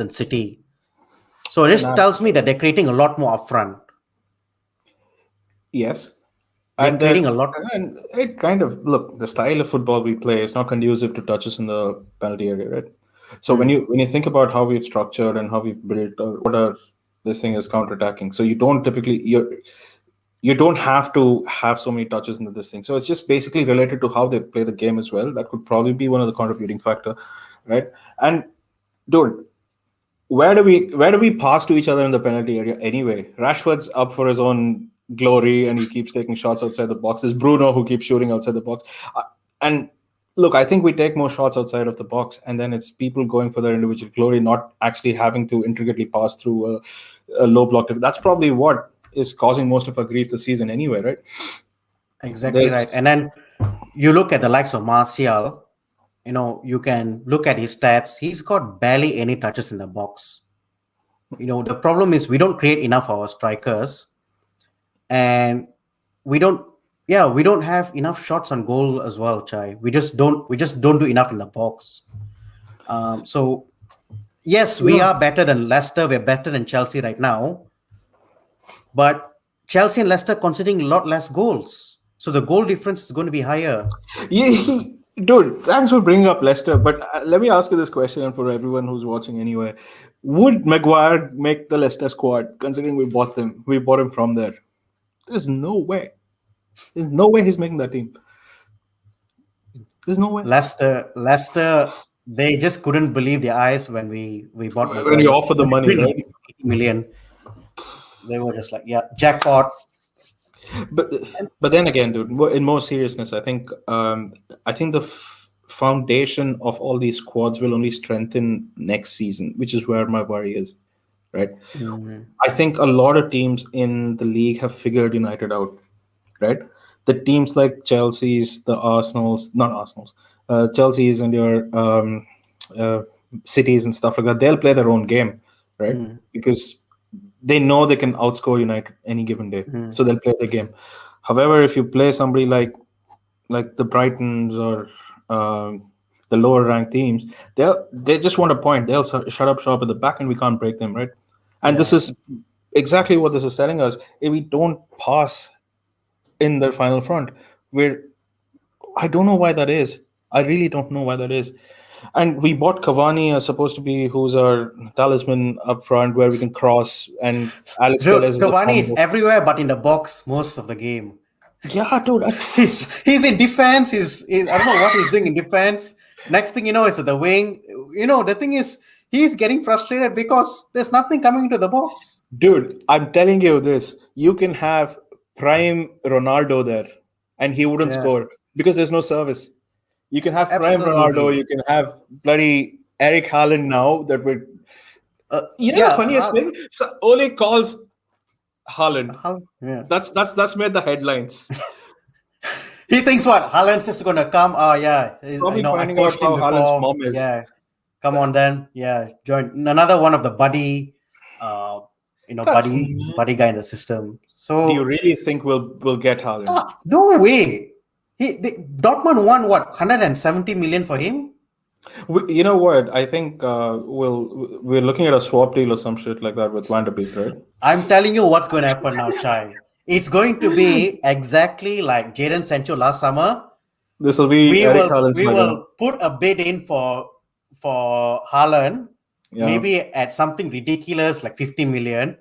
City. So this tells me that they're creating a lot more upfront. Yes. They're creating a lot. And it kind of look, the style of football we play is not conducive to touches in the penalty area, right? So when you think about how we've structured and how we've built or what our this thing is counter-attacking, so you don't typically you don't have to have so many touches into this thing. So it's just basically related to how they play the game as well. That could probably be one of the contributing factor, right? And dude, where do we pass to each other in the penalty area anyway? Rashford's up for his own glory and he keeps taking shots outside the box. There's Bruno who keeps shooting outside the box. And look, I think we take more shots outside of the box, and then it's people going for their individual glory, not actually having to intricately pass through a low block. That's probably what is causing most of our grief this season anyway, right? Exactly right. And then you look at the likes of Martial, you can look at his stats. He's got barely any touches in the box. The problem is we don't create enough of our strikers, and we don't have enough shots on goal as well, Chai. We just don't do enough in the box. So yes, we are better than Leicester. We're better than Chelsea right now, but Chelsea and Leicester conceding a lot less goals, so the goal difference is going to be higher. Yeah, dude, thanks for bringing up Leicester. But let me ask you this question, and for everyone who's watching anyway, would Maguire make the Leicester squad? Considering we bought him from there. There's no way. There's no way he's making that team. There's no way. Leicester, they just couldn't believe their eyes when we bought Maguire. When you offer the money, right? 80 million. They were just like, yeah, jackpot. But then again, dude, in more seriousness, I think the foundation of all these squads will only strengthen next season, which is where my worry is, right? I think a lot of teams in the league have figured United out, right? The teams like Chelsea's, the Arsenal's, not Arsenal's, Chelsea's and your Cities and stuff like that, they'll play their own game, right? Because they know they can outscore United any given day, so they'll play the game. However, if you play somebody like the Brightons or the lower ranked teams, they just want a point. They'll shut up shop at the back, and we can't break them, right? And this is exactly what this is telling us. If we don't pass in their final front, I don't know why that is. I really don't know why that is. And we bought Cavani as supposed to be who's our talisman up front where we can cross, and Alex Telles Cavani is everywhere but in the box most of the game. Yeah, dude. He's in defense. He's I don't know what he's doing in defense. Next thing you know, is at the wing. The thing is, he's getting frustrated because there's nothing coming into the box. Dude, I'm telling you this. You can have prime Ronaldo there, and he wouldn't score because there's no service. You can have prime Ronaldo. You can have bloody Eric Haaland now that we're... the funniest thing? So Ole calls Haaland. That's made the headlines. He thinks what? Haaland's just going to come. Oh, yeah. Probably finding out how Haaland's mom is. Yeah. Come on then. Yeah. Join another one of the buddy guy in the system. So do you really think we'll get Haaland? No way. Dortmund won what, 170 million for him? You know what? I think we're looking at a swap deal or some shit like that with Van der Beek, right? I'm telling you what's going to happen now, Chai. It's going to be exactly like Jadon Sancho last summer. This will be we will put a bid in for Haaland, Yeah. maybe at something ridiculous like 50 million,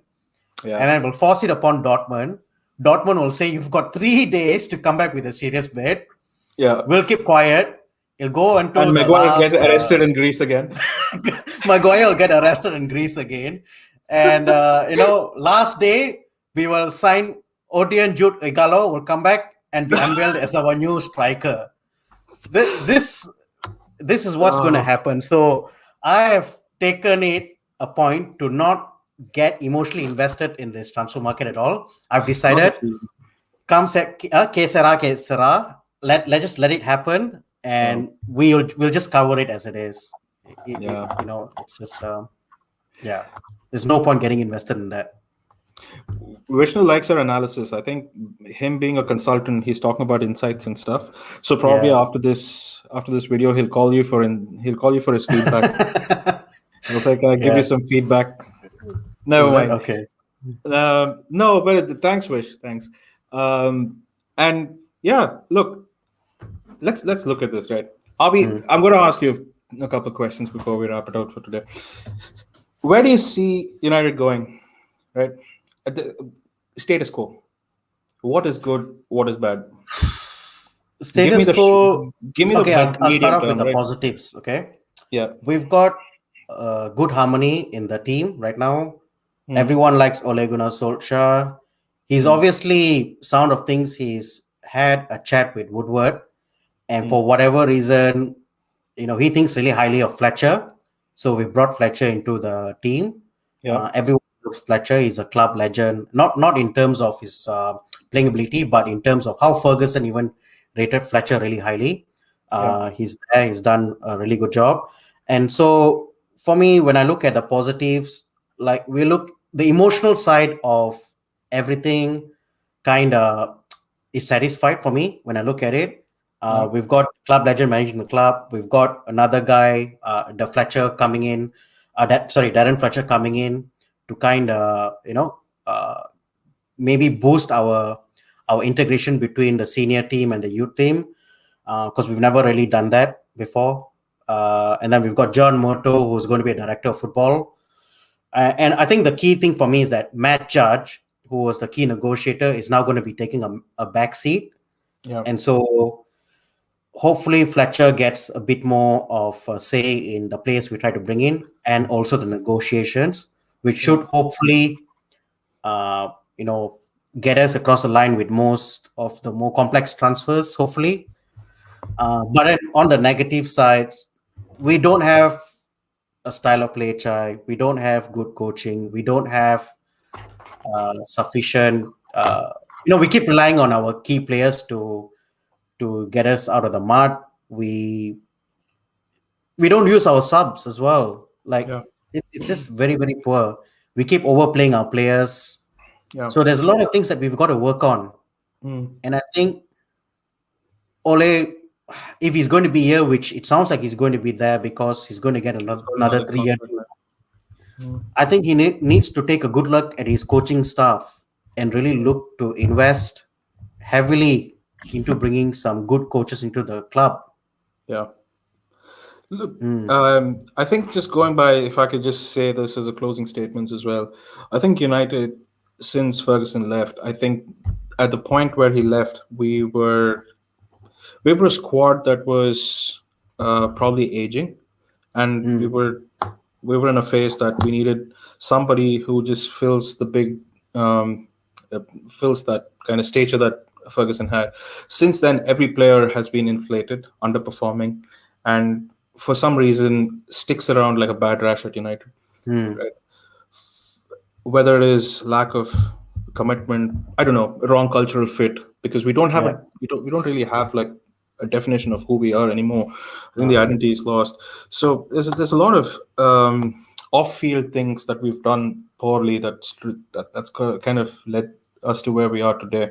Yeah. and then we'll force it upon Dortmund. Dortmund will say, "You've got 3 days to come back with a serious bid." Yeah. We'll keep quiet. He'll go And into the Maguire gets last. arrested in Greece again. Maguire will get arrested in Greece again, and last day we will sign Odion Jude Igalo will come back and be unveiled as our new striker. This this is what's going to Oh, happen. So I have taken it a point to not get emotionally invested in this transfer market at all. I've not decided, this season. que sera, que sera. Let just let it happen, Yeah. and we'll just cover it as it is. Yeah. It's just yeah. There's no point getting invested in that. Vishnu likes our analysis. I think him being a consultant, he's talking about insights and stuff. So probably Yeah. after this video, he'll call you for his feedback. I was like, I give you Yeah. some feedback. Never Is that mind. okay? No, but thanks, Vish. Thanks. And yeah, look, let's look at this, right? Are we? Mm. I'm going to ask you a couple of questions before we wrap it out for today. Where do you see United going? Right, at the status quo. What is good? What is bad? Status quo. Give me the Okay, I'll start medium off with term, the right? positives. Okay, Yeah. we've got good harmony in the team right now. Hmm. Everyone likes Ole Gunnar Solskjaer. He's obviously sound of things. He's had a chat with Woodward, and for whatever reason, he thinks really highly of Fletcher. So we brought Fletcher into the team. Yeah. Everyone knows Fletcher. He's a club legend, not in terms of his playing ability, but in terms of how Ferguson even rated Fletcher really highly. Yeah. He's there. He's done a really good job. And so for me, when I look at the positives, like we look the emotional side of everything, kind of is satisfied for me when I look at it. Yeah. We've got club legend managing the club. We've got another guy, the Fletcher coming in. Darren Fletcher coming in to kind of uh, maybe boost our integration between the senior team and the youth team, because we've never really done that before. And then we've got John Motto, who's going to be a director of football. And I think the key thing for me is that Matt Judge, who was the key negotiator, is now going to be taking a back seat. Yeah. And so hopefully Fletcher gets a bit more of a say in the players we try to bring in and also the negotiations, which should hopefully, uh, get us across the line with most of the more complex transfers, hopefully. But then on the negative side, we don't have a style of play, Chai. We don't have good coaching. We don't have sufficient. We keep relying on our key players to get us out of the mud. We don't use our subs as well. Like Yeah. it's just very very poor. We keep overplaying our players. Yeah. So there's a lot of things that we've got to work on. And I think Ole, if he's going to be here, which it sounds like he's going to be there because he's going to get another 3 year deal, I think he needs to take a good look at his coaching staff and really look to invest heavily into bringing some good coaches into the club. Yeah. Look, I think just going by, if I could just say this as a closing statement as well, I think United, since Ferguson left, I think at the point where he left, we were a squad that was probably aging, and we were in a phase that we needed somebody who just fills the big fills that kind of stature that Ferguson had. Since then, every player has been inflated, underperforming, and for some reason sticks around like a bad rash at United. Right? Whether it is lack of commitment, I don't know, wrong cultural fit, because we don't have we don't really have like a definition of who we are anymore. I think the identity is lost. So there's a lot of off-field things that we've done poorly that's kind of led us to where we are today.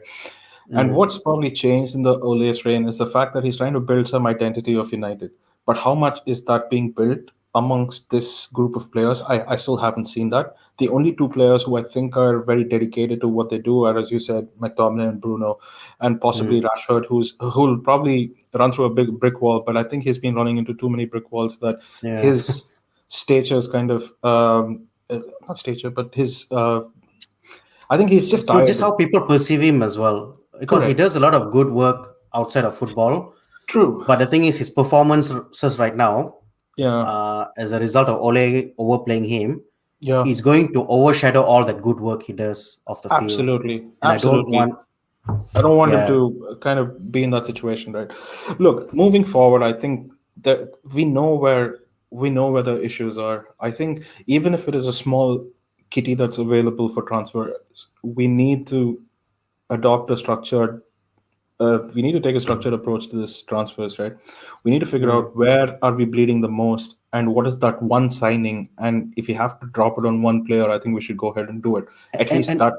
And what's probably changed in the Ole's reign is the fact that he's trying to build some identity of United. But how much is that being built amongst this group of players? I still haven't seen that. The only two players who I think are very dedicated to what they do are, as you said, McTominay and Bruno, and possibly Rashford, who'll probably run through a big brick wall. But I think he's been running into too many brick walls that stature's kind of not stature, but his. I think he's just So just tired. how people perceive him as well, because he Correct. does a lot of good work outside of football. True. But the thing is, his performances right now, Yeah. as a result of Ole overplaying him, Yeah. is going to overshadow all that good work he does off the field. Absolutely. And I don't Absolutely. want, I don't want him yeah, to kind of be in that situation, right? Look, moving forward, I think that we know where the issues are. I think even if it is a small kitty that's available for transfer, we need to adopt a structured. We need to take a structured approach to this transfers, right? We need to figure mm. out where are we bleeding the most, and what is that one signing. And if you have to drop it on one player, I think we should go ahead and do it. At and least that.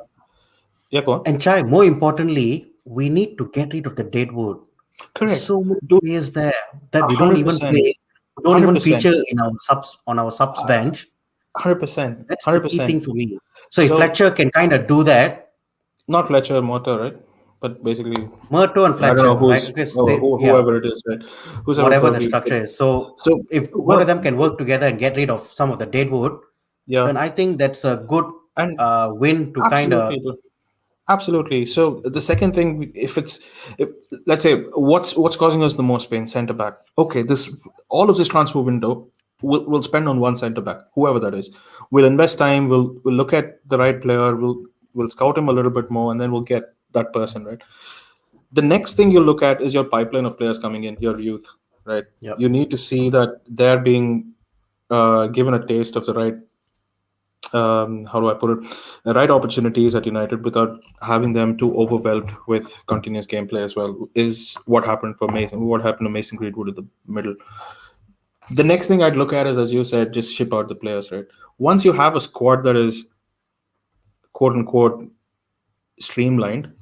Yeah, go on. and Chai, more importantly, we need to get rid of the dead wood. There's Correct. so many Do players there that we don't even 100%. play, we don't even 100%. feature in our subs on our subs bench. 100%. That's the key 100%. thing for me. So if So Fletcher can kind of do that, not Fletcher Motor, right? But basically, Murto and I don't know Fletcher, right? Because they, yeah, whoever it is, right? Who's ever whatever the probably. structure is. So So if both of well, them can work together and get rid of some of the dead wood, yeah, then I think that's a good and win to kind of. absolutely, absolutely. So the second thing, if let's say what's causing us the most pain, center back. Okay, this all of this transfer window. We'll spend on one center back, whoever that is. We'll invest time. We'll look at the right player. We'll scout him a little bit more, and then we'll get that person, right? The next thing you look at is your pipeline of players coming in, your youth, right? Yep. You need to see that they're being given a taste of the right, how do I put it, the right opportunities at United without having them too overwhelmed with continuous gameplay as well. Is what happened for Mason. What happened to Mason Greenwood in the middle. The next thing I'd look at is, as you said, just ship out the players, right? Once you have a squad that is quote unquote streamlined,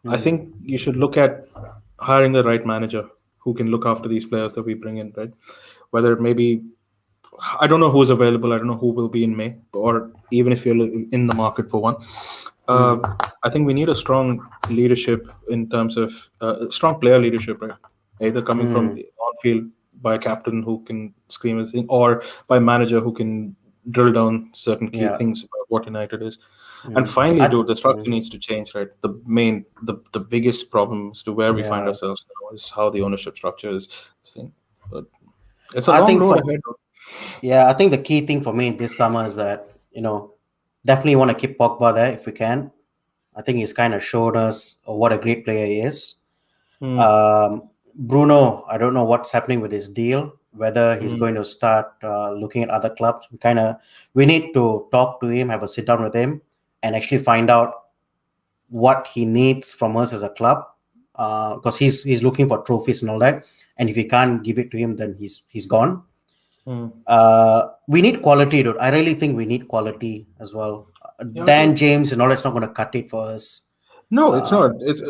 I Mm. think you should look at hiring the right manager who can look after these players that we bring in, right? Whether it may be, I don't know who's available, I don't know who will be in May, or even if you're in the market for one. Uh, Mm. I think we need a strong leadership in terms of strong player leadership, right? Either coming from Mm. on field by a captain who can scream his thing, or by a manager who can drill down certain key Yeah. things about what United is. And Mm. finally, I, dude, the structure mm. needs to change, right? The biggest problem as to where we find Yeah. ourselves now is how the ownership structure is this thing. But it's a I long think road for ahead. Yeah, I think the key thing for me this summer is that, definitely want to keep Pogba there if we can. I think he's kind of showed us what a great player he is. Hmm. Bruno, I don't know what's happening with his deal, whether he's Hmm. going to start looking at other clubs. We need to talk to him, have a sit down with him, and actually find out what he needs from us as a club. Because he's looking for trophies and all that, and if we can't give it to him, then he's gone. Hmm. We need quality, dude. I really think we need quality as well. Yeah, I Dan agree. James and all that's not going to cut it for us. No, it's Uh, not. It's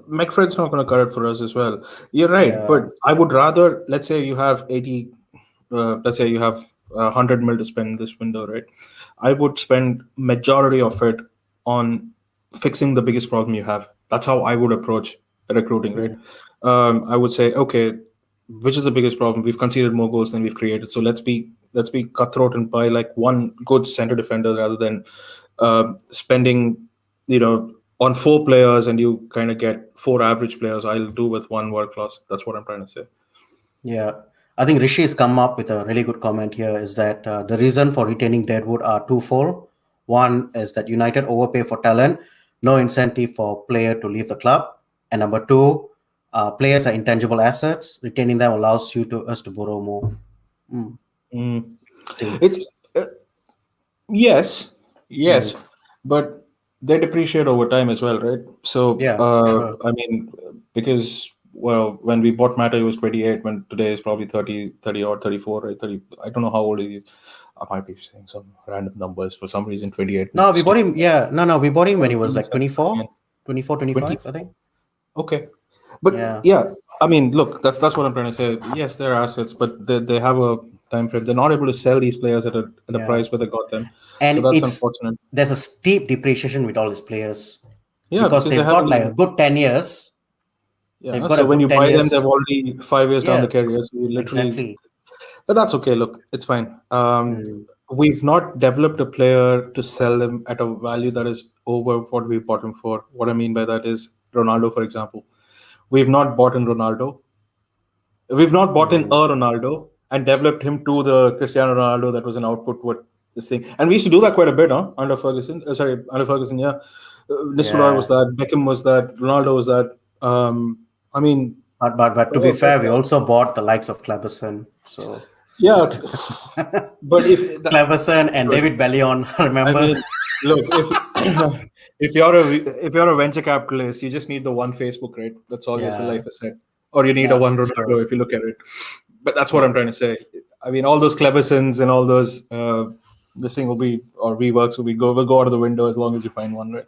McFred's not going to cut it for us as well. You're right, yeah. but I would rather, let's say you have 80, let's say you have 100 mil to spend this window, right? I would spend majority of it on fixing the biggest problem you have. That's how I would approach recruiting, right? Mm, I would say, okay, which is the biggest problem? We've conceded more goals than we've created, so let's be cutthroat and buy like one good center defender rather than spending, on four players and you kind of get four average players. I'll do with one world class. That's what I'm trying to say. yeah. I think Rishi has come up with a really good comment here is that the reason for retaining Deadwood are twofold. One is that United overpay for talent, no incentive for player to leave the club. And number two, players are intangible assets. Retaining them allows us to borrow more. Mm, Mm. interesting. It's yes, Mm, yes, but they depreciate over time as well, right? So, yeah, sure. I mean, because well, when we bought Mata, he was 28. When today is probably 30 or 34, right? 30. I don't know how old he is. I might be saying some random numbers for some reason. 28 No, we bought sticks. him. Yeah, no, we bought him when he was like 27, 24, 24, 20. 25, I think. Okay, but Yeah, yeah, I mean, look, that's what I'm trying to say. Yes, they're assets, but they have a time frame. They're not able to sell these players at a yeah. price where they got them. So And that's unfortunate. there's a steep depreciation with all these players Yeah, because because they they've haven't got like a even. good 10 years. They've Yeah, got a so when good you 10 buy them, years. they've already 5 years down Yeah, the career. So you literally exactly. But that's okay. Look, it's fine. Mm. We've not developed a player to sell them at a value that is over what we bought him for. What I mean by that is Ronaldo, for example. We've not bought in Ronaldo. We've not bought in a Mm. Ronaldo and developed him to the Cristiano Ronaldo that was an output what this thing. And we used to do that quite a bit, huh? Under Ferguson. Under Ferguson, yeah. Nistelrooy was Yeah. that, Beckham was that, Ronaldo was that. I mean, But to be fair, we also bought the likes of Cleberson. So yeah. But if that, Cleberson and David Bellion, I remember? mean, look, if if you're a venture capitalist, you just need the one Facebook, right? That's all your Yeah. life is set. Or you need a Yeah. one Sure. Ronaldo if you look at it. But that's what Yeah. I'm trying to say. I mean, all those Clebersons and all those this thing will be or reworks will go out of the window as long as you find one, right?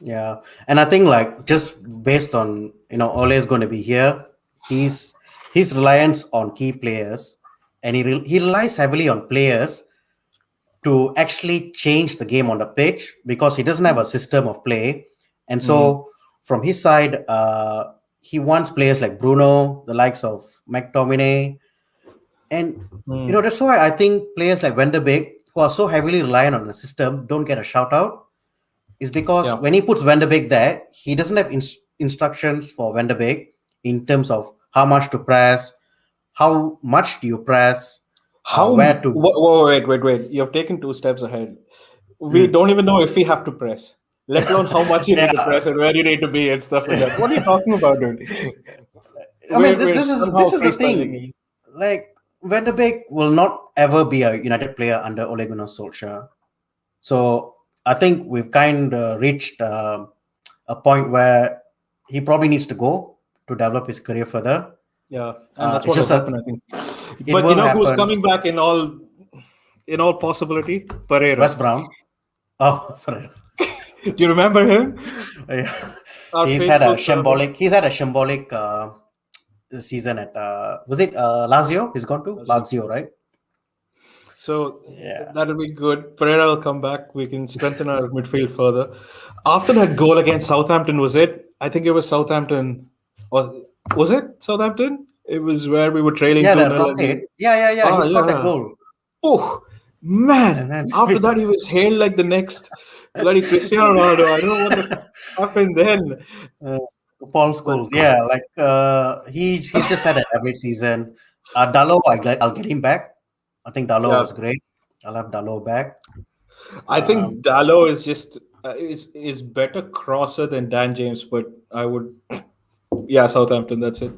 Yeah. And I think like just based on Ole is going to be here, his reliance on key players, and he relies heavily on players to actually change the game on the pitch because he doesn't have a system of play. And Mm, so from his side, he wants players like Bruno, the likes of McTominay. And mm, that's why I think players like Van de Beek, who are so heavily reliant on the system, don't get a shout out. Is because yeah. when he puts Van de Beek there, he doesn't have instructions for Van de Beek in terms of how much to press, how much do you press, where to. Wait. You have taken two steps ahead. We Mm. don't even know if we have to press, let alone how much you need to Yeah, press and where you need to be and stuff like that. What are you talking about, dude? I mean, We're somehow this is the thing. freestyling. Like Van de Beek will not ever be a United player under Ole Gunnar Solskjaer. So I think we've kind of reached a point where he probably needs to go to develop his career further. Yeah, and that's It's what will just happen, that I think. it But you will know who's happen. coming back in all possibility? Pereira. West Brown. Oh, sorry. Do you remember him? Yeah. Our faithful servant. He's had a shambolic season at was it Lazio? He's gone to Lazio, right? So Yeah. that'll be good. Pereira will come back. We can strengthen our midfield further. After that goal against Southampton, was it? I think it was Southampton. Was it Southampton? It was where we were trailing Yeah, 2 the nil and we. rocket. Yeah. He Oh, scored that yeah. goal. Oh, And man. then After that, he was hailed like the next bloody Cristiano Ronaldo. I don't know what the happened then. uh, Paul But Scholes. Yeah, like he's just had an average season. Dalot, I'll get him back. I think Dalot yeah, was great. I'll have Dalot back. I think Um, Dallo is just is better crosser than Dan James, but I would yeah, Southampton. That's it.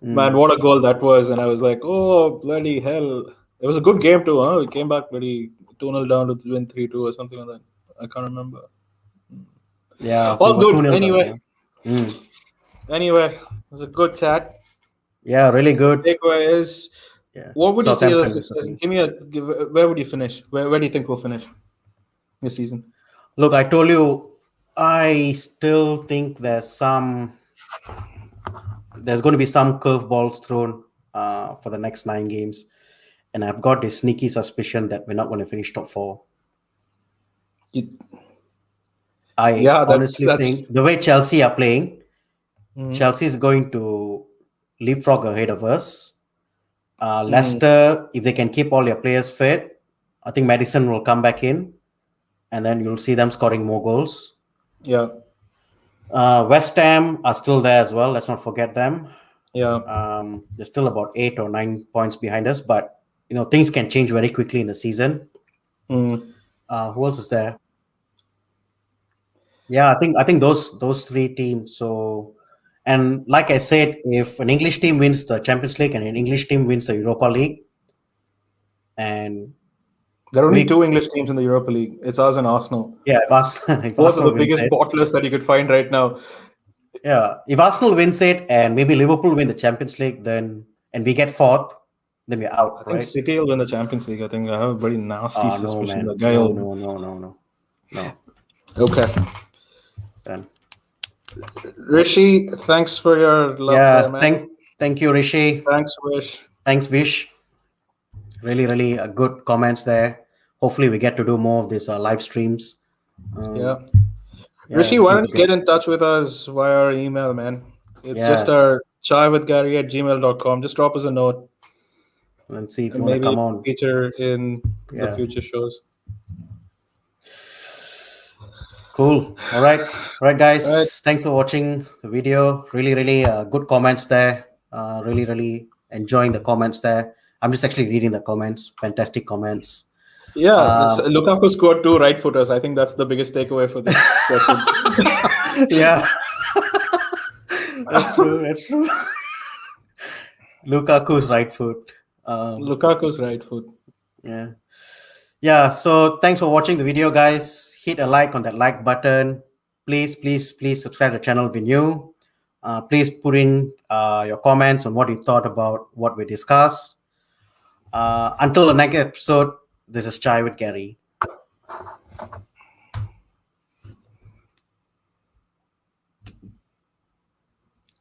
Man, mm, what a goal that was! And I was like, oh bloody hell! It was a good game too, huh? We came back bloody 2-0 down to win 3-2 or something like that. I can't remember. yeah, we All were 2 good. 0 down. Anyway, Yeah. Mm, it was a good chat. yeah, really good. Takeaway is, Yeah, what would you say Southampton as, is as okay. where would you finish? Where do you think we'll finish this season? Look, I told you, I still think there's going to be some curveballs thrown for the next 9 games, and I've got this sneaky suspicion that we're not going to finish top four. You- I yeah, honestly that's. think the way Chelsea are playing, Mhm. Chelsea is going to leapfrog ahead of us. Mm, Leicester, if they can keep all their players fit, I think Madison will come back in, and then you'll see them scoring more goals. yeah, West Ham are still there as well. Let's not forget them. yeah. They're still about 8 or 9 points behind us, but things can change very quickly in the season. Mm. Who else is there? Yeah, I think those three teams. So, and like I said, if an English team wins the Champions League and an English team wins the Europa League, and There are only we two English teams in the Europa League. It's us and Arsenal. yeah, if Arsenal, if Both are Arsenal the wins biggest it, bottlers that you could find right now. yeah, if Arsenal wins it and maybe Liverpool win the Champions League, then and we get fourth, then we're I out, think right? City will win the Champions League. I think I have a very nasty No, suspicion man, that guy no, will. no, no, no, no, no. Okay. Then Rishi, thanks for your love there, yeah, man. thank you, Rishi. Thanks, Wish. Thanks, Vish. Really, really good comments there. Hopefully, we get to do more of these live streams. Yeah. Yeah, Rishi, why looking don't to you get. get in touch with us via our email, man? It's just Yeah, our chaywithgary@gmail.com. Just drop us a note. and see if you And want to maybe come on. feature in the Yeah. future shows. Cool. All right, guys. All right. Thanks for watching the video. Really, good comments there. Really enjoying the comments there. I'm just actually reading the comments. Fantastic comments. Yeah, Lukaku scored 2 right footers. I think that's the biggest takeaway for this session. Yeah, that's true. That's true. Lukaku's right foot. Lukaku's right foot. Yeah. So thanks for watching the video, guys. Hit a like on that like button. Please subscribe to the channel if you're new. Please put in your comments on what you thought about what we discussed. Until the next episode, this is Chai with Gary.